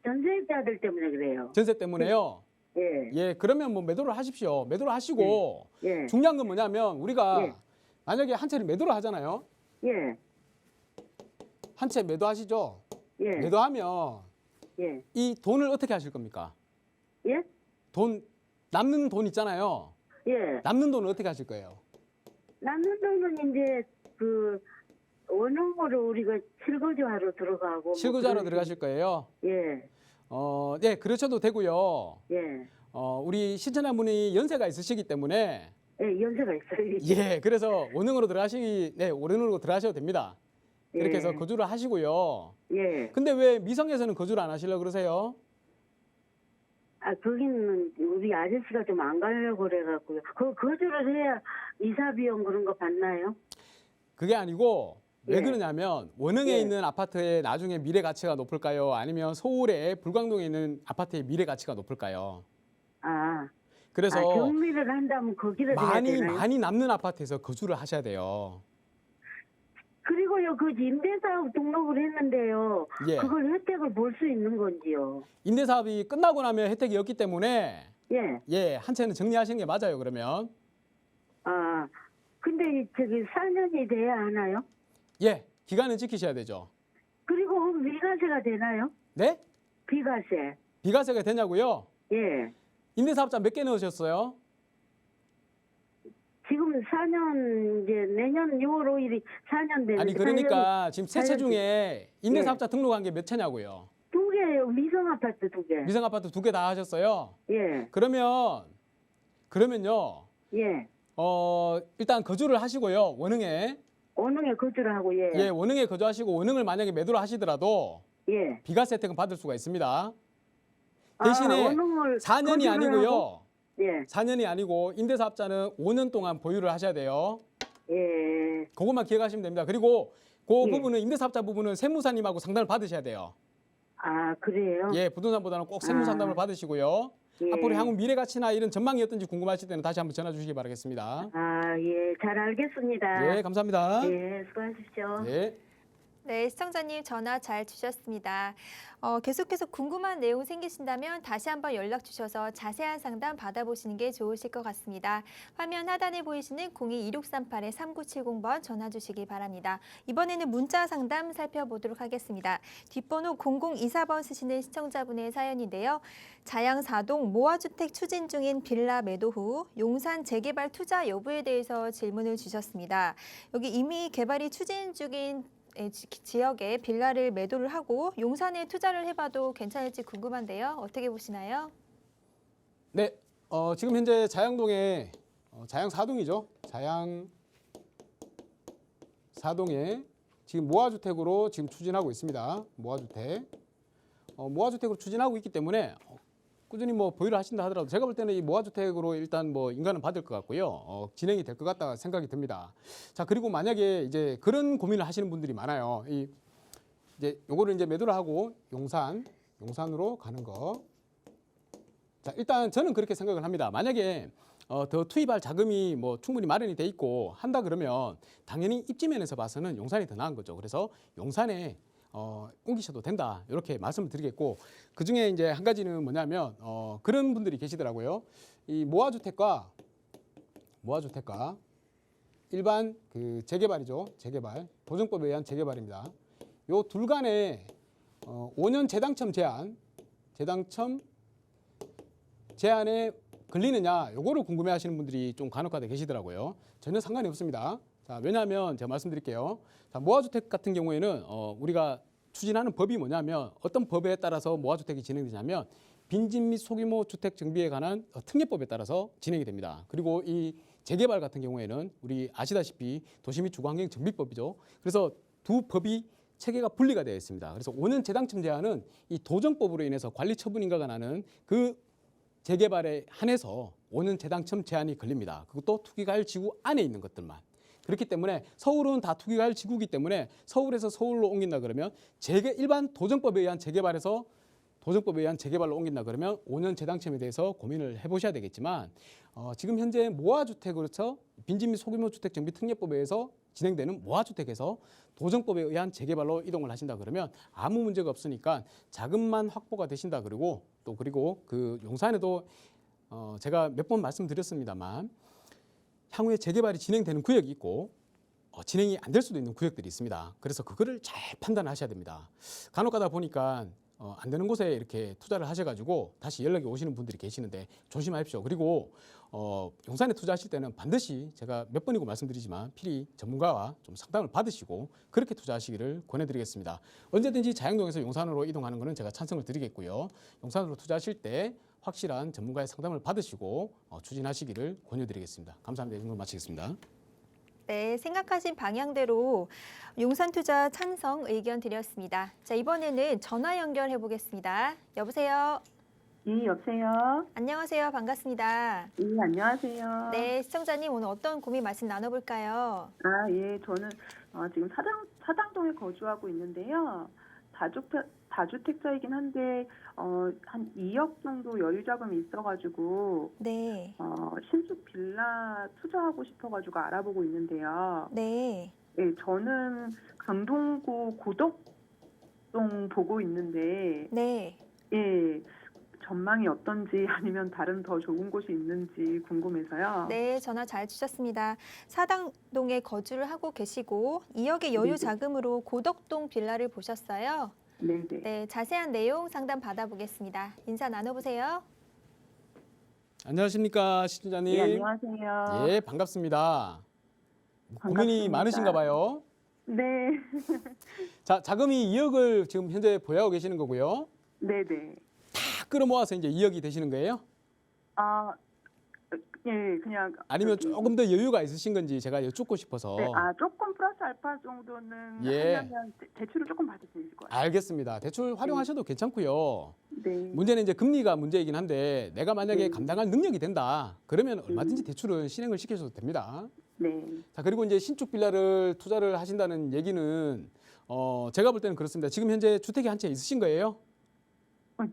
전세입자들 때문에 그래요. 전세 때문에요. 예. 예, 그러면 뭐 매도를 하십시오. 매도를 하시고 예. 중요한 건 뭐냐면 우리가 예. 만약에 한 채를 매도를 하잖아요. 예. 한 채 매도하시죠. 예. 매도하면 예. 이 돈을 어떻게 하실 겁니까? 예? 남는 돈 있잖아요. 예. 남는 돈은 어떻게 하실 거예요? 남는 돈은 이제 그 원룸으로 우리가 실거주하러 들어가고 뭐 실거주하러 그런 들어가실 거예요. 예. 네, 그러셔도 되고요. 예. 우리 신청자분이 연세가 있으시기 때문에 예, 연세가 있어요. 예, 그래서 원흥으로 들어가셔도 됩니다. 이렇게 예. 해서 거주를 하시고요. 예. 근데 왜 미성에서는 거주를 안 하시려고 그러세요? 아, 거기는 우리 아저씨가 좀 안 가려고 그래갖고요. 거주를 해야 이사 비용 그런 거 받나요? 그게 아니고 왜 예. 그러냐면 원흥에 예. 있는 아파트의 나중에 미래 가치가 높을까요? 아니면 서울의 불광동에 있는 아파트의 미래 가치가 높을까요? 아, 그래서 경비를 한다면 거기를 해야 되나요? 많이 남는 아파트에서 거주를 하셔야 돼요. 그리고요, 그 임대사업 등록을 했는데요. 예. 그걸 혜택을 볼 수 있는 건지요? 임대 사업이 끝나고 나면 혜택이 없기 때문에 예. 한 채는 정리하시는 게 맞아요. 그러면 아, 근데 저기 4년이 돼야 하나요? 기간은 지키셔야 되죠. 그리고 비과세가 되나요? 네? 비과세. 비과세가 되냐고요? 예. 임대 사업자 몇 개 넣으셨어요? 지금 4년 이제 내년 6월 5일이 4년 되는데 아니 그러니까 지금 세 채 4년 중에 임대 예. 사업자 등록한 게 몇 채냐고요? 2개예요. 미성 아파트 2개. 미성 아파트 2개 다 하셨어요? 예. 그러면요. 예. 일단 거주를 하시고요. 원흥에. 원흥에 거주를 하고 예. 원흥에 거주하시고 원흥을 만약에 매도를 하시더라도 예. 비과세 혜택은 받을 수가 있습니다. 대신에 원흥을 4년이 거주를 아니고요. 하고? 예. 4년이 아니고 임대 사업자는 5년 동안 보유를 하셔야 돼요. 예. 그것만 기억하시면 됩니다. 그리고 그 예. 부분은 임대 사업자 부분은 세무사님하고 상담을 받으셔야 돼요. 아, 그래요? 부동산보다는 꼭 세무 상담을 받으시고요. 예. 앞으로 향후 미래 가치나 이런 전망이 어떤지 궁금하실 때는 다시 한번 전화 주시기 바라겠습니다. 아, 예. 잘 알겠습니다. 감사합니다. 예, 수고하십시오. 네, 시청자님 전화 잘 주셨습니다. 계속해서 궁금한 내용 생기신다면 다시 한번 연락 주셔서 자세한 상담 받아보시는 게 좋으실 것 같습니다. 화면 하단에 보이시는 02-2638-3970번 전화 주시기 바랍니다. 이번에는 문자 상담 살펴보도록 하겠습니다. 뒷번호 0024번 쓰시는 시청자분의 사연인데요. 자양 4동 모아주택 추진 중인 빌라 매도 후 용산 재개발 투자 여부에 대해서 질문을 주셨습니다. 여기 이미 개발이 추진 중인 지역에 빌라를 매도를 하고 용산에 투자를 해봐도 괜찮을지 궁금한데요. 어떻게 보시나요? 네, 지금 현재 자양동에 자양 4동이죠. 자양 4동에 지금 모아주택으로 지금 추진하고 있습니다. 모아주택. 모아주택으로 추진하고 있기 때문에 꾸준히 뭐 보유를 하신다 하더라도 제가 볼 때는 이 모아주택으로 일단 뭐 인가는 받을 것 같고요. 진행이 될 것 같다 생각이 듭니다. 자, 그리고 만약에 이제 그런 고민을 하시는 분들이 많아요. 이제 요거를 이제 매도를 하고 용산으로 가는 거. 자, 일단 저는 그렇게 생각을 합니다. 만약에 더 투입할 자금이 뭐 충분히 마련이 돼 있고 한다 그러면 당연히 입지면에서 봐서는 용산이 더 나은 거죠. 그래서 용산에 옮기셔도 된다 이렇게 말씀을 드리겠고, 그 중에 이제 한 가지는 뭐냐면 그런 분들이 계시더라고요. 이 모아주택과 일반 그 재개발이죠. 재개발 도정법에 의한 재개발입니다. 요 둘 간에 5년 재당첨 제한에 걸리느냐 요거를 궁금해하시는 분들이 좀 간혹가다 계시더라고요. 전혀 상관이 없습니다. 자, 왜냐하면 제가 말씀드릴게요. 자, 모아주택 같은 경우에는 우리가 추진하는 법이 뭐냐면 어떤 법에 따라서 모아주택이 진행되냐면 빈집 및 소규모 주택 정비에 관한 특례법에 따라서 진행이 됩니다. 그리고 이 재개발 같은 경우에는 우리 아시다시피 도시 및 주거환경 정비법이죠. 그래서 두 법이 체계가 분리가 되어 있습니다. 그래서 5년 재당첨 제한은 이 도정법으로 인해서 관리 처분 인가가 나는 그 재개발에 한해서 5년 재당첨 제한이 걸립니다. 그것도 투기가율 지구 안에 있는 것들만. 그렇기 때문에 서울은 다 투기가율 지구이기 때문에 서울에서 서울로 옮긴다 그러면 일반 도정법에 의한 재개발에서 도정법에 의한 재개발로 옮긴다 그러면 5년 재당첨에 대해서 고민을 해보셔야 되겠지만 지금 현재 모아주택으로서 빈집 및 소규모 주택 정비 특례법에 의해서 진행되는 모아주택에서 도정법에 의한 재개발로 이동을 하신다 그러면 아무 문제가 없으니까 자금만 확보가 되신다 그리고 그 용산에도 제가 몇 번 말씀드렸습니다만 향후에 재개발이 진행되는 구역이 있고 진행이 안 될 수도 있는 구역들이 있습니다. 그래서 그거를 잘 판단하셔야 됩니다. 간혹 가다 보니까 안 되는 곳에 이렇게 투자를 하셔가지고 다시 연락이 오시는 분들이 계시는데 조심하십시오. 그리고 용산에 투자하실 때는 반드시 제가 몇 번이고 말씀드리지만 필히 전문가와 좀 상담을 받으시고 그렇게 투자하시기를 권해드리겠습니다. 언제든지 자양동에서 용산으로 이동하는 것은 제가 찬성을 드리겠고요. 용산으로 투자하실 때 확실한 전문가의 상담을 받으시고 추진하시기를 권유드리겠습니다. 감사합니다. 이 정도 마치겠습니다. 네, 생각하신 방향대로 용산투자 찬성 의견 드렸습니다. 자, 이번에는 전화 연결해 보겠습니다. 여보세요. 예, 여보세요. 안녕하세요. 반갑습니다. 예, 안녕하세요. 네, 시청자님 오늘 어떤 고민 말씀 나눠볼까요? 아, 예, 저는 지금 사당동에 거주하고 있는데요. 다주택자이긴 한데 한 2억 정도 여유 자금이 있어가지고 네, 신축 빌라 투자하고 싶어가지고 알아보고 있는데요. 네, 예, 저는 강동구 고덕동 보고 있는데 네. 예, 전망이 어떤지 아니면 다른 더 좋은 곳이 있는지 궁금해서요. 네, 전화 잘 주셨습니다. 사당동에 거주를 하고 계시고 2억의 여유 네네. 자금으로 고덕동 빌라를 보셨어요. 네네. 네, 자세한 내용 상담 받아보겠습니다. 인사 나눠보세요. 안녕하십니까 시청자님. 예, 안녕하세요. 예, 반갑습니다. 고민이 반갑습니다. 많으신가 봐요. 네. 자, 자금이 2억을 지금 현재 보유하고 계시는 거고요. 네네. 다 끌어모아서 이제 2억이 되시는 거예요? 아, 예, 그냥. 아니면 저기, 조금 더 여유가 있으신 건지 제가 여쭙고 싶어서. 네, 조금 플러스 알파 정도는 예. 하려면 대출을 조금 받을 수 있을 거예요. 알겠습니다. 대출 활용하셔도 괜찮고요. 네. 문제는 이제 금리가 문제이긴 한데 내가 만약에 네. 감당할 능력이 된다. 그러면 얼마든지 대출을 실행을 시켜줘도 됩니다. 네. 자, 그리고 이제 신축 빌라를 투자를 하신다는 얘기는 제가 볼 때는 그렇습니다. 지금 현재 주택이 한 채 있으신 거예요?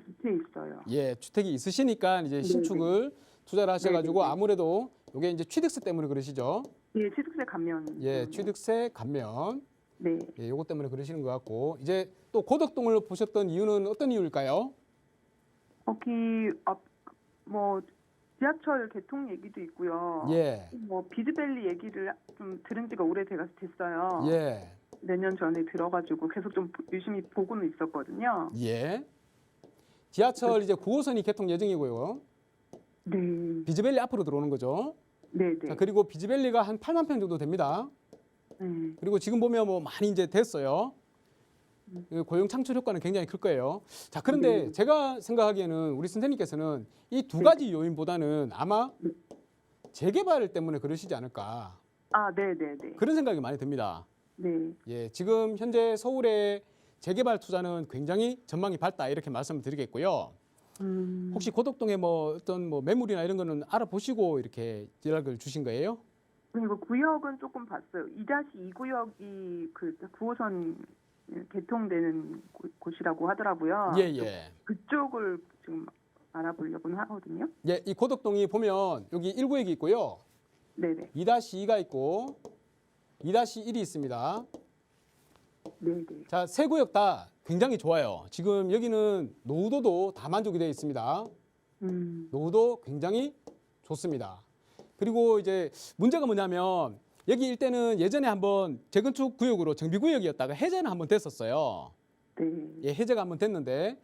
주택 있어요. 예, 주택이 있으시니까 이제 신축을 투자를 하셔가지고 네네네. 아무래도 이게 이제 취득세 때문에 그러시죠? 예, 취득세 감면. 예, 때문에. 취득세 감면. 네. 예, 요것 때문에 그러시는 것 같고 이제 또 고덕동을 보셨던 이유는 어떤 이유일까요? 거기 뭐 지하철 개통 얘기도 있고요. 예, 뭐 비즈밸리 얘기를 좀 들은 지가 오래됐어요. 예, 몇 년 전에 들어가지고 계속 좀 유심히 보고는 있었거든요. 예. 지하철 이제 9호선이 개통 예정이고요. 네. 비즈밸리 앞으로 들어오는 거죠. 네네. 자, 그리고 비즈밸리가 한 8만 평 정도 됩니다. 네. 그리고 지금 보면 뭐 많이 이제 됐어요. 그 고용 창출 효과는 굉장히 클 거예요. 자, 그런데 네. 제가 생각하기에는 우리 선생님께서는 이 두 가지 요인보다는 아마 재개발 때문에 그러시지 않을까 네네네. 그런 생각이 많이 듭니다. 네. 예, 지금 현재 서울의 재개발 투자는 굉장히 전망이 밝다 이렇게 말씀을 드리겠고요. 혹시 고덕동에 뭐 어떤 뭐 매물이나 이런 거는 알아보시고 이렇게 연락을 주신 거예요? 그리고 구역은 조금 봤어요. 2-2 구역이 그 9호선 개통되는 곳이라고 하더라고요. 예, 예. 그쪽을 지금 알아보려고는 하거든요. 예, 이 고덕동이 보면 여기 1구역이 있고요. 네네. 2-2가 있고 2-1이 있습니다. 네네. 자, 세 구역 다 굉장히 좋아요. 지금 여기는 노후도도 다 만족이 되어 있습니다. 노후도 굉장히 좋습니다. 그리고 이제 문제가 뭐냐면 여기 일대는 예전에 한번 재건축 구역으로 정비구역이었다가 해제는 한번 됐었어요. 네. 예, 해제가 한번 됐는데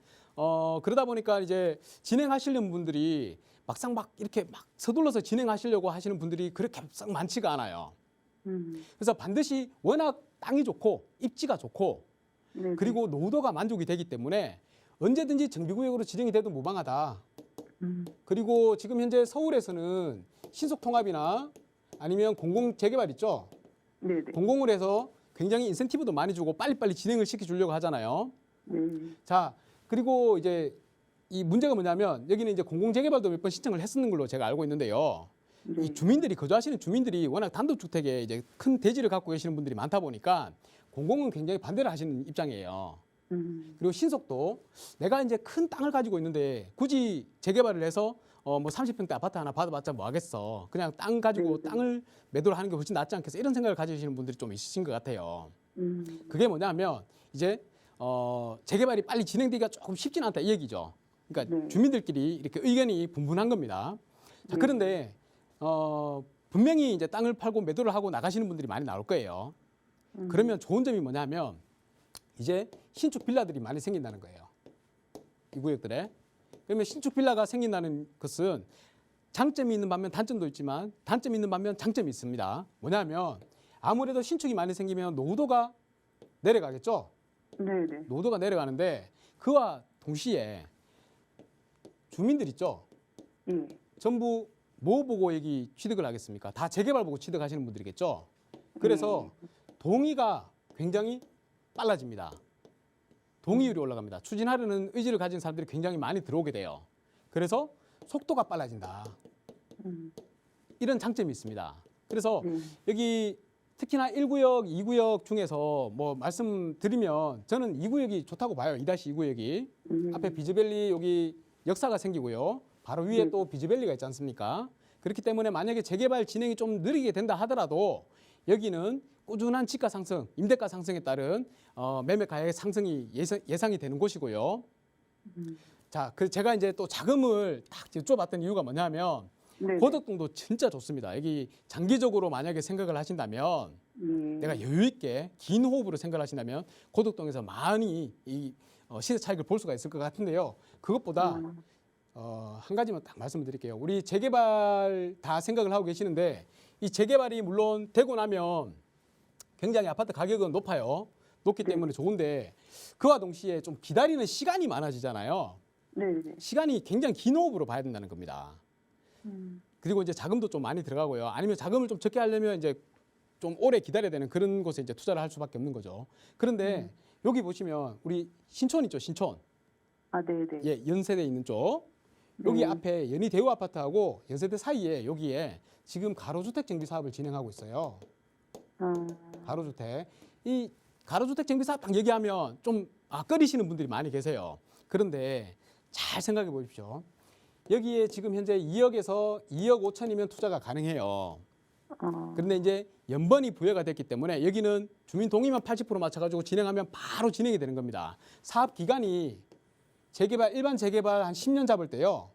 그러다 보니까 이제 진행하시려는 분들이 막상 막 이렇게 막 서둘러서 진행하시려고 하시는 분들이 그렇게 썩 많지가 않아요. 그래서 반드시 워낙 땅이 좋고 입지가 좋고 네네. 그리고 노후도가 만족이 되기 때문에 언제든지 정비구역으로 지정이 돼도 무방하다. 그리고 지금 현재 서울에서는 신속통합이나 아니면 공공재개발 있죠. 네네. 공공을 해서 굉장히 인센티브도 많이 주고 빨리빨리 진행을 시켜주려고 하잖아요. 네. 자, 그리고 이제 이 문제가 뭐냐면 여기는 이제 공공재개발도 몇 번 신청을 했었는 걸로 제가 알고 있는데요. 네. 이 주민들이 거주하시는 주민들이 워낙 단독주택에 이제 큰 대지를 갖고 계시는 분들이 많다 보니까 공공은 굉장히 반대를 하시는 입장이에요. 그리고 신속도 내가 이제 큰 땅을 가지고 있는데 굳이 재개발을 해서 뭐 30평대 아파트 하나 받아봤자 뭐 하겠어. 그냥 땅 가지고 땅을 매도를 하는 게 훨씬 낫지 않겠어. 이런 생각을 가지시는 분들이 좀 있으신 것 같아요. 그게 뭐냐면 이제 재개발이 빨리 진행되기가 조금 쉽진 않다 이 얘기죠. 그러니까 네. 주민들끼리 이렇게 의견이 분분한 겁니다. 자, 그런데 분명히 이제 땅을 팔고 매도를 하고 나가시는 분들이 많이 나올 거예요. 그러면 좋은 점이 뭐냐면 이제 신축 빌라들이 많이 생긴다는 거예요. 이 구역들에. 그러면 신축 빌라가 생긴다는 것은 장점이 있는 반면 단점도 있지만 단점이 있는 반면 장점이 있습니다. 뭐냐면 아무래도 신축이 많이 생기면 노후도가 내려가겠죠. 네네. 노후도가 내려가는데 그와 동시에 주민들 있죠. 예. 전부 뭐 보고 여기 취득을 하겠습니까? 다 재개발 보고 취득하시는 분들이겠죠. 그래서 동의가 굉장히 빨라집니다. 동의율이 올라갑니다. 추진하려는 의지를 가진 사람들이 굉장히 많이 들어오게 돼요. 그래서 속도가 빨라진다. 이런 장점이 있습니다. 그래서 여기 특히나 1구역, 2구역 중에서 뭐 말씀드리면 저는 2구역이 좋다고 봐요. 2-2구역이. 앞에 비즈밸리 여기 역사가 생기고요. 바로 위에 또 비즈밸리가 있지 않습니까? 그렇기 때문에 만약에 재개발 진행이 좀 느리게 된다 하더라도 여기는 꾸준한 집가 상승, 임대가 상승에 따른 매매 가액 상승이 예상이 되는 곳이고요. 자, 그 제가 이제 또 자금을 딱 여쭤봤던 이유가 뭐냐면 고덕동도 진짜 좋습니다. 여기 장기적으로 만약에 생각을 하신다면 내가 여유 있게 긴 호흡으로 생각을 하신다면 고덕동에서 많이 이 시세 차익을 볼 수가 있을 것 같은데요. 그것보다 한 가지만 딱 말씀을 드릴게요. 우리 재개발 다 생각을 하고 계시는데 이 재개발이 물론 되고 나면 굉장히 아파트 가격은 높아요. 높기 때문에 좋은데 그와 동시에 좀 기다리는 시간이 많아지잖아요. 시간이 굉장히 긴 호흡으로 봐야 된다는 겁니다. 그리고 이제 자금도 좀 많이 들어가고요. 아니면 자금을 좀 적게 하려면 이제 좀 오래 기다려야 되는 그런 곳에 이제 투자를 할 수밖에 없는 거죠. 그런데 여기 보시면 우리 신촌 있죠, 신촌. 예, 연세대에 있는 쪽. 여기 앞에 연희대우 아파트하고 연세대 사이에 여기에 지금 가로주택 정비 사업을 진행하고 있어요. 가로주택. 이 가로주택 정비 사업 딱 얘기하면 좀 꺼리시는 분들이 많이 계세요. 그런데 잘 생각해 보십시오. 여기에 지금 현재 2억에서 2억 5천이면 투자가 가능해요. 그런데 이제 연번이 부여가 됐기 때문에 여기는 주민 동의만 80% 맞춰가지고 진행하면 바로 진행이 되는 겁니다. 사업 기간이 일반 재개발 한 10년 잡을 때요.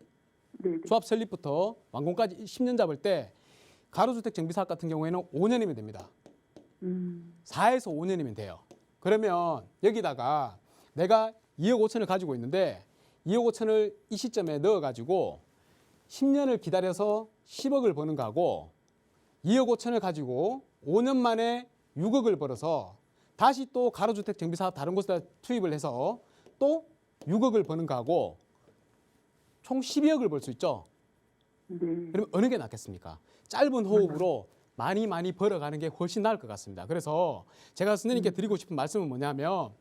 조합 설립부터 완공까지 10년 잡을 때 가로주택 정비사업 같은 경우에는 5년이면 됩니다. 4에서 5년이면 돼요. 그러면 여기다가 내가 2억 5천을 가지고 있는데 2억 5천을 이 시점에 넣어가지고 10년을 기다려서 10억을 버는 거하고 2억 5천을 가지고 5년 만에 6억을 벌어서 다시 또 가로주택 정비사업 다른 곳에다 투입을 해서 또 6억을 버는 거하고 총 12억을 벌 수 있죠. 그러면 어느 게 낫겠습니까? 짧은 호흡으로 많이 벌어가는 게 훨씬 나을 것 같습니다. 그래서 제가 선생님께 드리고 싶은 말씀은 뭐냐면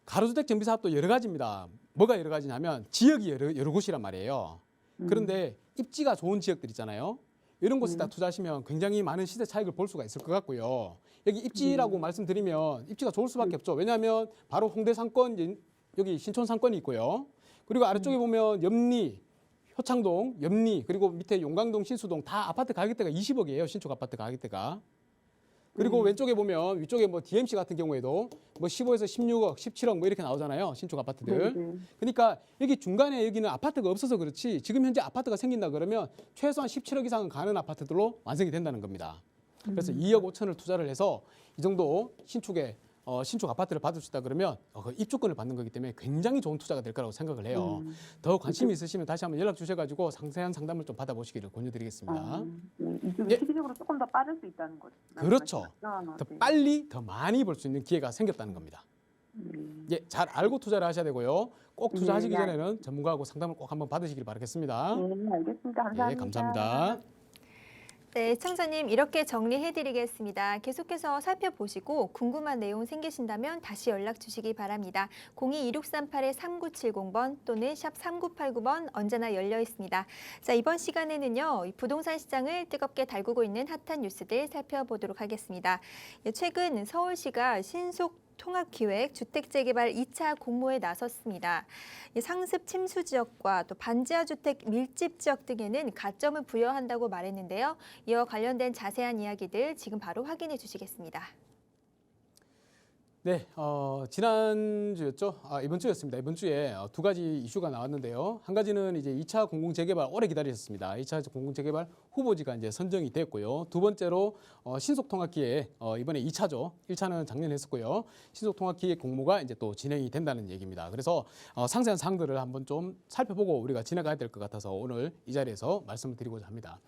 가로주택 정비사업도 여러 가지입니다. 뭐가 여러 가지냐면 지역이 여러 곳이란 말이에요. 그런데 입지가 좋은 지역들 있잖아요. 이런 곳에다 투자하시면 굉장히 많은 시세 차익을 볼 수가 있을 것 같고요. 여기 입지라고 말씀드리면 입지가 좋을 수밖에 없죠. 왜냐하면 바로 홍대 상권, 여기 신촌 상권이 있고요. 그리고 아래쪽에 보면 염리, 효창동, 염리, 그리고 밑에 용강동, 신수동 다 아파트 가격대가 20억이에요. 신축 아파트 가격대가. 그리고 왼쪽에 보면 위쪽에 뭐 DMC 같은 경우에도 뭐 15에서 16억, 17억 뭐 이렇게 나오잖아요. 신축 아파트들. 그러니까 여기 중간에 여기는 아파트가 없어서 그렇지 지금 현재 아파트가 생긴다 그러면 최소한 17억 이상은 가는 아파트들로 완성이 된다는 겁니다. 그래서 2억 5천을 투자를 해서 이 정도 신축 아파트를 받을 수 있다 그러면 입주권을 받는 거기 때문에 굉장히 좋은 투자가 될 거라고 생각을 해요. 더 관심이 있으시면 다시 한번 연락 주셔가지고 상세한 상담을 좀 받아보시기를 권유드리겠습니다. 이쪽이 시기적으로 조금 더 빠를 수 있다는 거죠. 그렇죠. 더 빨리 더 많이 벌 수 있는 기회가 생겼다는 겁니다. 예, 잘 알고 투자를 하셔야 되고요. 꼭 투자하시기 전에는 전문가하고 상담을 꼭 한번 받으시길 바라겠습니다. 네, 알겠습니다. 감사합니다. 예, 감사합니다. 네, 시청자님 이렇게 정리해드리겠습니다. 계속해서 살펴보시고 궁금한 내용 생기신다면 다시 연락 주시기 바랍니다. 02-2638-3970번 또는 샵 3989번 언제나 열려 있습니다. 자, 이번 시간에는요. 부동산 시장을 뜨겁게 달구고 있는 핫한 뉴스들 살펴보도록 하겠습니다. 최근 서울시가 신속 통합기획 주택재개발 2차 공모에 나섰습니다. 상습 침수 지역과 또 반지하 주택 밀집 지역 등에는 가점을 부여한다고 말했는데요. 이와 관련된 자세한 이야기들 지금 바로 확인해 주시겠습니다. 네, 지난주였죠? 이번 주였습니다. 이번 주에 두 가지 이슈가 나왔는데요. 한 가지는 이제 2차 공공재개발 오래 기다리셨습니다. 2차 공공재개발 후보지가 이제 선정이 됐고요. 두 번째로 신속통합기획 이번에 2차죠. 1차는 작년에 했었고요. 신속통합기획 공모가 이제 또 진행이 된다는 얘기입니다. 그래서 상세한 사항들을 한번 좀 살펴보고 우리가 지나가야 될 것 같아서 오늘 이 자리에서 말씀을 드리고자 합니다.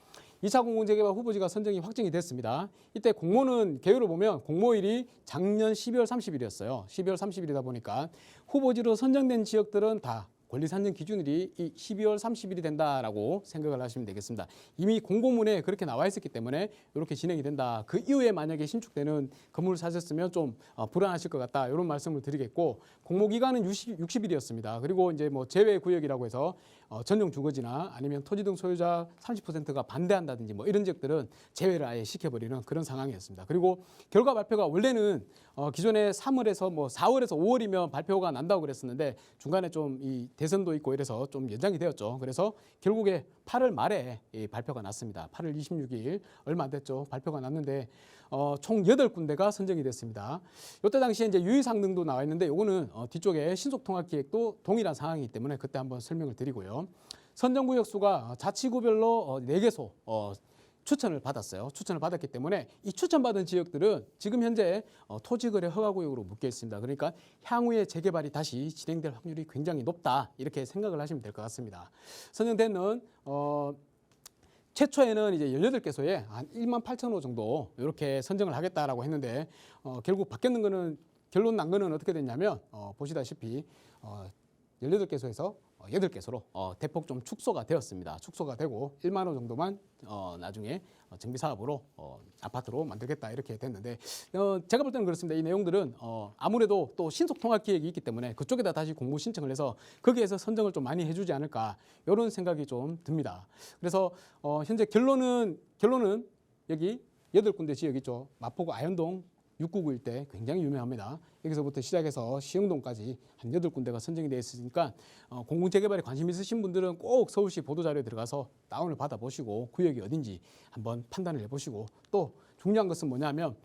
2차 공공재개발 후보지가 선정이 확정이 됐습니다. 이때 공모는 개요를 보면 공모일이 작년 12월 30일이었어요. 12월 30일이다 보니까 후보지로 선정된 지역들은 다 권리 산정 기준일이 이 12월 30일이 된다라고 생각을 하시면 되겠습니다. 이미 공고문에 그렇게 나와 있었기 때문에 이렇게 진행이 된다. 그 이후에 만약에 신축되는 건물을 사셨으면 좀 불안하실 것 같다. 이런 말씀을 드리겠고, 공모 기간은 60일이었습니다. 그리고 이제 뭐 제외 구역이라고 해서 전용 주거지나 아니면 토지 등 소유자 30%가 반대한다든지 뭐 이런 지역들은 제외를 아예 시켜버리는 그런 상황이었습니다. 그리고 결과 발표가 원래는 기존에 3월에서 뭐 4월에서 5월이면 발표가 난다고 그랬었는데 중간에 좀 이 대선도 있고 이래서 좀 연장이 되었죠. 그래서 결국에 8월 말에 이 발표가 났습니다. 8월 26일 얼마 안 됐죠. 발표가 났는데 총 8군데가 선정이 됐습니다. 이때 당시에 이제 유의사항 도 나와 있는데 이거는 뒤쪽에 신속통합기획도 동일한 상황이기 때문에 그때 한번 설명을 드리고요. 선정구역 수가 자치구별로 4개소 추천을 받았어요. 추천을 받았기 때문에 이 추천받은 지역들은 지금 현재 토지거래 허가구역으로 묶여 있습니다. 그러니까 향후에 재개발이 다시 진행될 확률이 굉장히 높다. 이렇게 생각을 하시면 될 것 같습니다. 선정되는 최초에는 이제 18개소에 한 1만 8천 호 정도 이렇게 선정을 하겠다라고 했는데 결국 바뀌는 거는 결론 난 거는 어떻게 됐냐면 보시다시피 18개소에서 8개소로 대폭 좀 축소가 되었습니다. 축소가 되고 1만 호 정도만 나중에 정비사업으로 아파트로 만들겠다 이렇게 됐는데 제가 볼 때는 그렇습니다. 이 내용들은 아무래도 또 신속통합기획이 있기 때문에 그쪽에다 다시 공모 신청을 해서 거기에서 선정을 좀 많이 해주지 않을까 이런 생각이 좀 듭니다. 그래서 현재 결론은 여기 8군데 지역 있죠. 마포구 아현동 699 일대 굉장히 유명합니다. 여기서부터 시작해서 시흥동까지 한 8군데가 선정이 되어 있으니까 공공재개발에 관심 있으신 분들은 꼭 서울시 보도자료에 들어가서 다운을 받아보시고 구역이 어딘지 한번 판단을 해보시고 또 중요한 것은 뭐냐면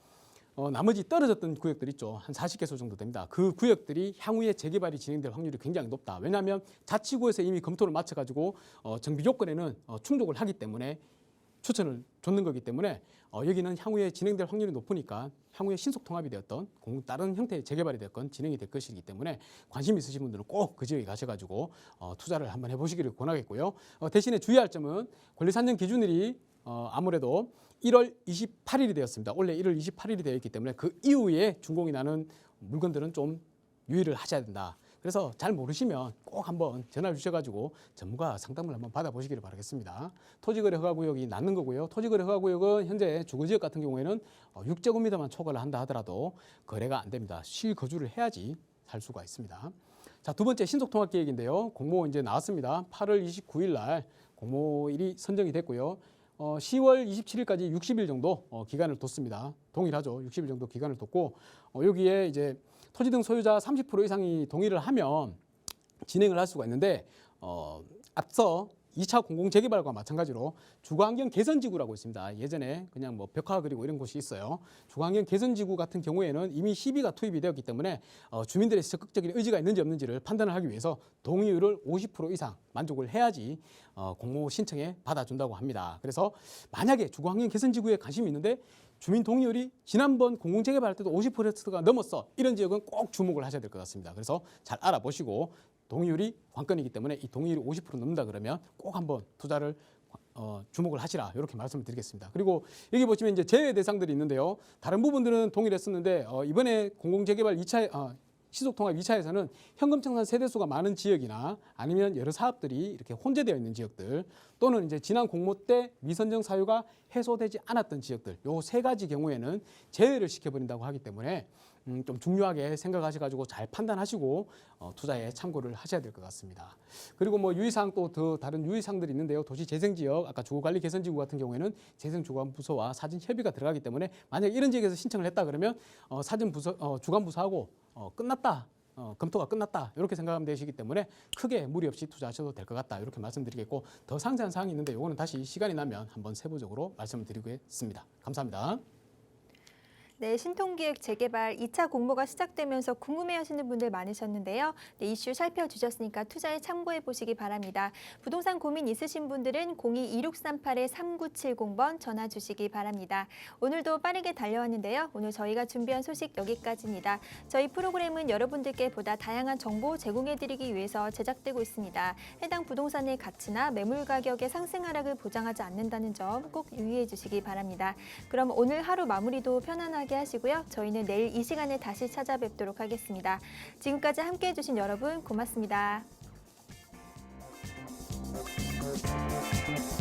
나머지 떨어졌던 구역들 있죠. 한 40개소 정도 됩니다. 그 구역들이 향후에 재개발이 진행될 확률이 굉장히 높다. 왜냐하면 자치구에서 이미 검토를 마쳐가지고 정비 조건에는 충족을 하기 때문에 추천을 줬는 거기 때문에 여기는 향후에 진행될 확률이 높으니까 향후에 신속통합이 되었던 다른 형태의 재개발이 되었건 진행이 될 것이기 때문에 관심 있으신 분들은 꼭 그 지역에 가셔가지고 투자를 한번 해보시기를 권하겠고요. 대신에 주의할 점은 권리산정 기준일이 아무래도 1월 28일이 되었습니다. 원래 1월 28일이 되어 있기 때문에 그 이후에 준공이 나는 물건들은 좀 유의를 하셔야 된다. 그래서 잘 모르시면 꼭 한번 전화를 주셔가지고 전문가 상담을 한번 받아보시기를 바라겠습니다. 토지거래 허가구역이 낳는 거고요. 토지거래 허가구역은 현재 주거지역 같은 경우에는 6제곱미터만 초과를 한다 하더라도 거래가 안 됩니다. 실거주를 해야지 살 수가 있습니다. 자, 두 번째 신속통합계획인데요. 공모 이제 나왔습니다. 8월 29일 날 공모일이 선정이 됐고요. 10월 27일까지 60일 정도 기간을 뒀습니다. 동일하죠. 60일 정도 기간을 뒀고 여기에 이제 토지 등 소유자 30% 이상이 동의를 하면 진행을 할 수가 있는데 앞서 2차 공공재개발과 마찬가지로 주거환경 개선지구라고 있습니다. 예전에 그냥 뭐 벽화 그리고 이런 곳이 있어요. 주거환경 개선지구 같은 경우에는 이미 시비가 투입이 되었기 때문에 주민들의 적극적인 의지가 있는지 없는지를 판단을 하기 위해서 동의율을 50% 이상 만족을 해야지 공모 신청에 받아준다고 합니다. 그래서 만약에 주거환경 개선지구에 관심이 있는데 주민 동의율이 지난번 공공재개발할 때도 50%가 넘었어. 이런 지역은 꼭 주목을 하셔야 될 것 같습니다. 그래서 잘 알아보시고 동의율이 관건이기 때문에 이 동의율이 50% 넘는다 그러면 꼭 한번 투자를 주목을 하시라 이렇게 말씀을 드리겠습니다. 그리고 여기 보시면 이제 제외 대상들이 있는데요. 다른 부분들은 동일했었는데 이번에 공공재개발 2차 신속통합 2차에서는 현금청산 세대수가 많은 지역이나 아니면 여러 사업들이 이렇게 혼재되어 있는 지역들 또는 이제 지난 공모 때 미선정 사유가 해소되지 않았던 지역들 요 3가지 경우에는 제외를 시켜버린다고 하기 때문에 좀 중요하게 생각하셔가지고 잘 판단하시고 투자에 참고를 하셔야 될 것 같습니다. 그리고 뭐 유의사항 또 더 다른 유의사항들이 있는데요. 도시재생지역 아까 주거관리개선지구 같은 경우에는 재생주관부서와 사진협의가 들어가기 때문에 만약 이런 지역에서 신청을 했다 그러면 주관부서하고 끝났다. 검토가 끝났다 이렇게 생각하면 되시기 때문에 크게 무리 없이 투자하셔도 될 것 같다 이렇게 말씀드리겠고 더 상세한 사항이 있는데 이거는 다시 시간이 나면 한번 세부적으로 말씀을 드리겠습니다. 감사합니다. 네, 신통기획 재개발 2차 공모가 시작되면서 궁금해하시는 분들 많으셨는데요. 네, 이슈 살펴주셨으니까 투자에 참고해 보시기 바랍니다. 부동산 고민 있으신 분들은 02-2638-3970번 전화 주시기 바랍니다. 오늘도 빠르게 달려왔는데요. 오늘 저희가 준비한 소식 여기까지입니다. 저희 프로그램은 여러분들께 보다 다양한 정보 제공해드리기 위해서 제작되고 있습니다. 해당 부동산의 가치나 매물 가격의 상승 하락을 보장하지 않는다는 점 꼭 유의해 주시기 바랍니다. 그럼 오늘 하루 마무리도 편안하게 하시고요. 저희는 내일 이 시간에 다시 찾아뵙도록 하겠습니다. 지금까지 함께해 주신 여러분 고맙습니다. 네.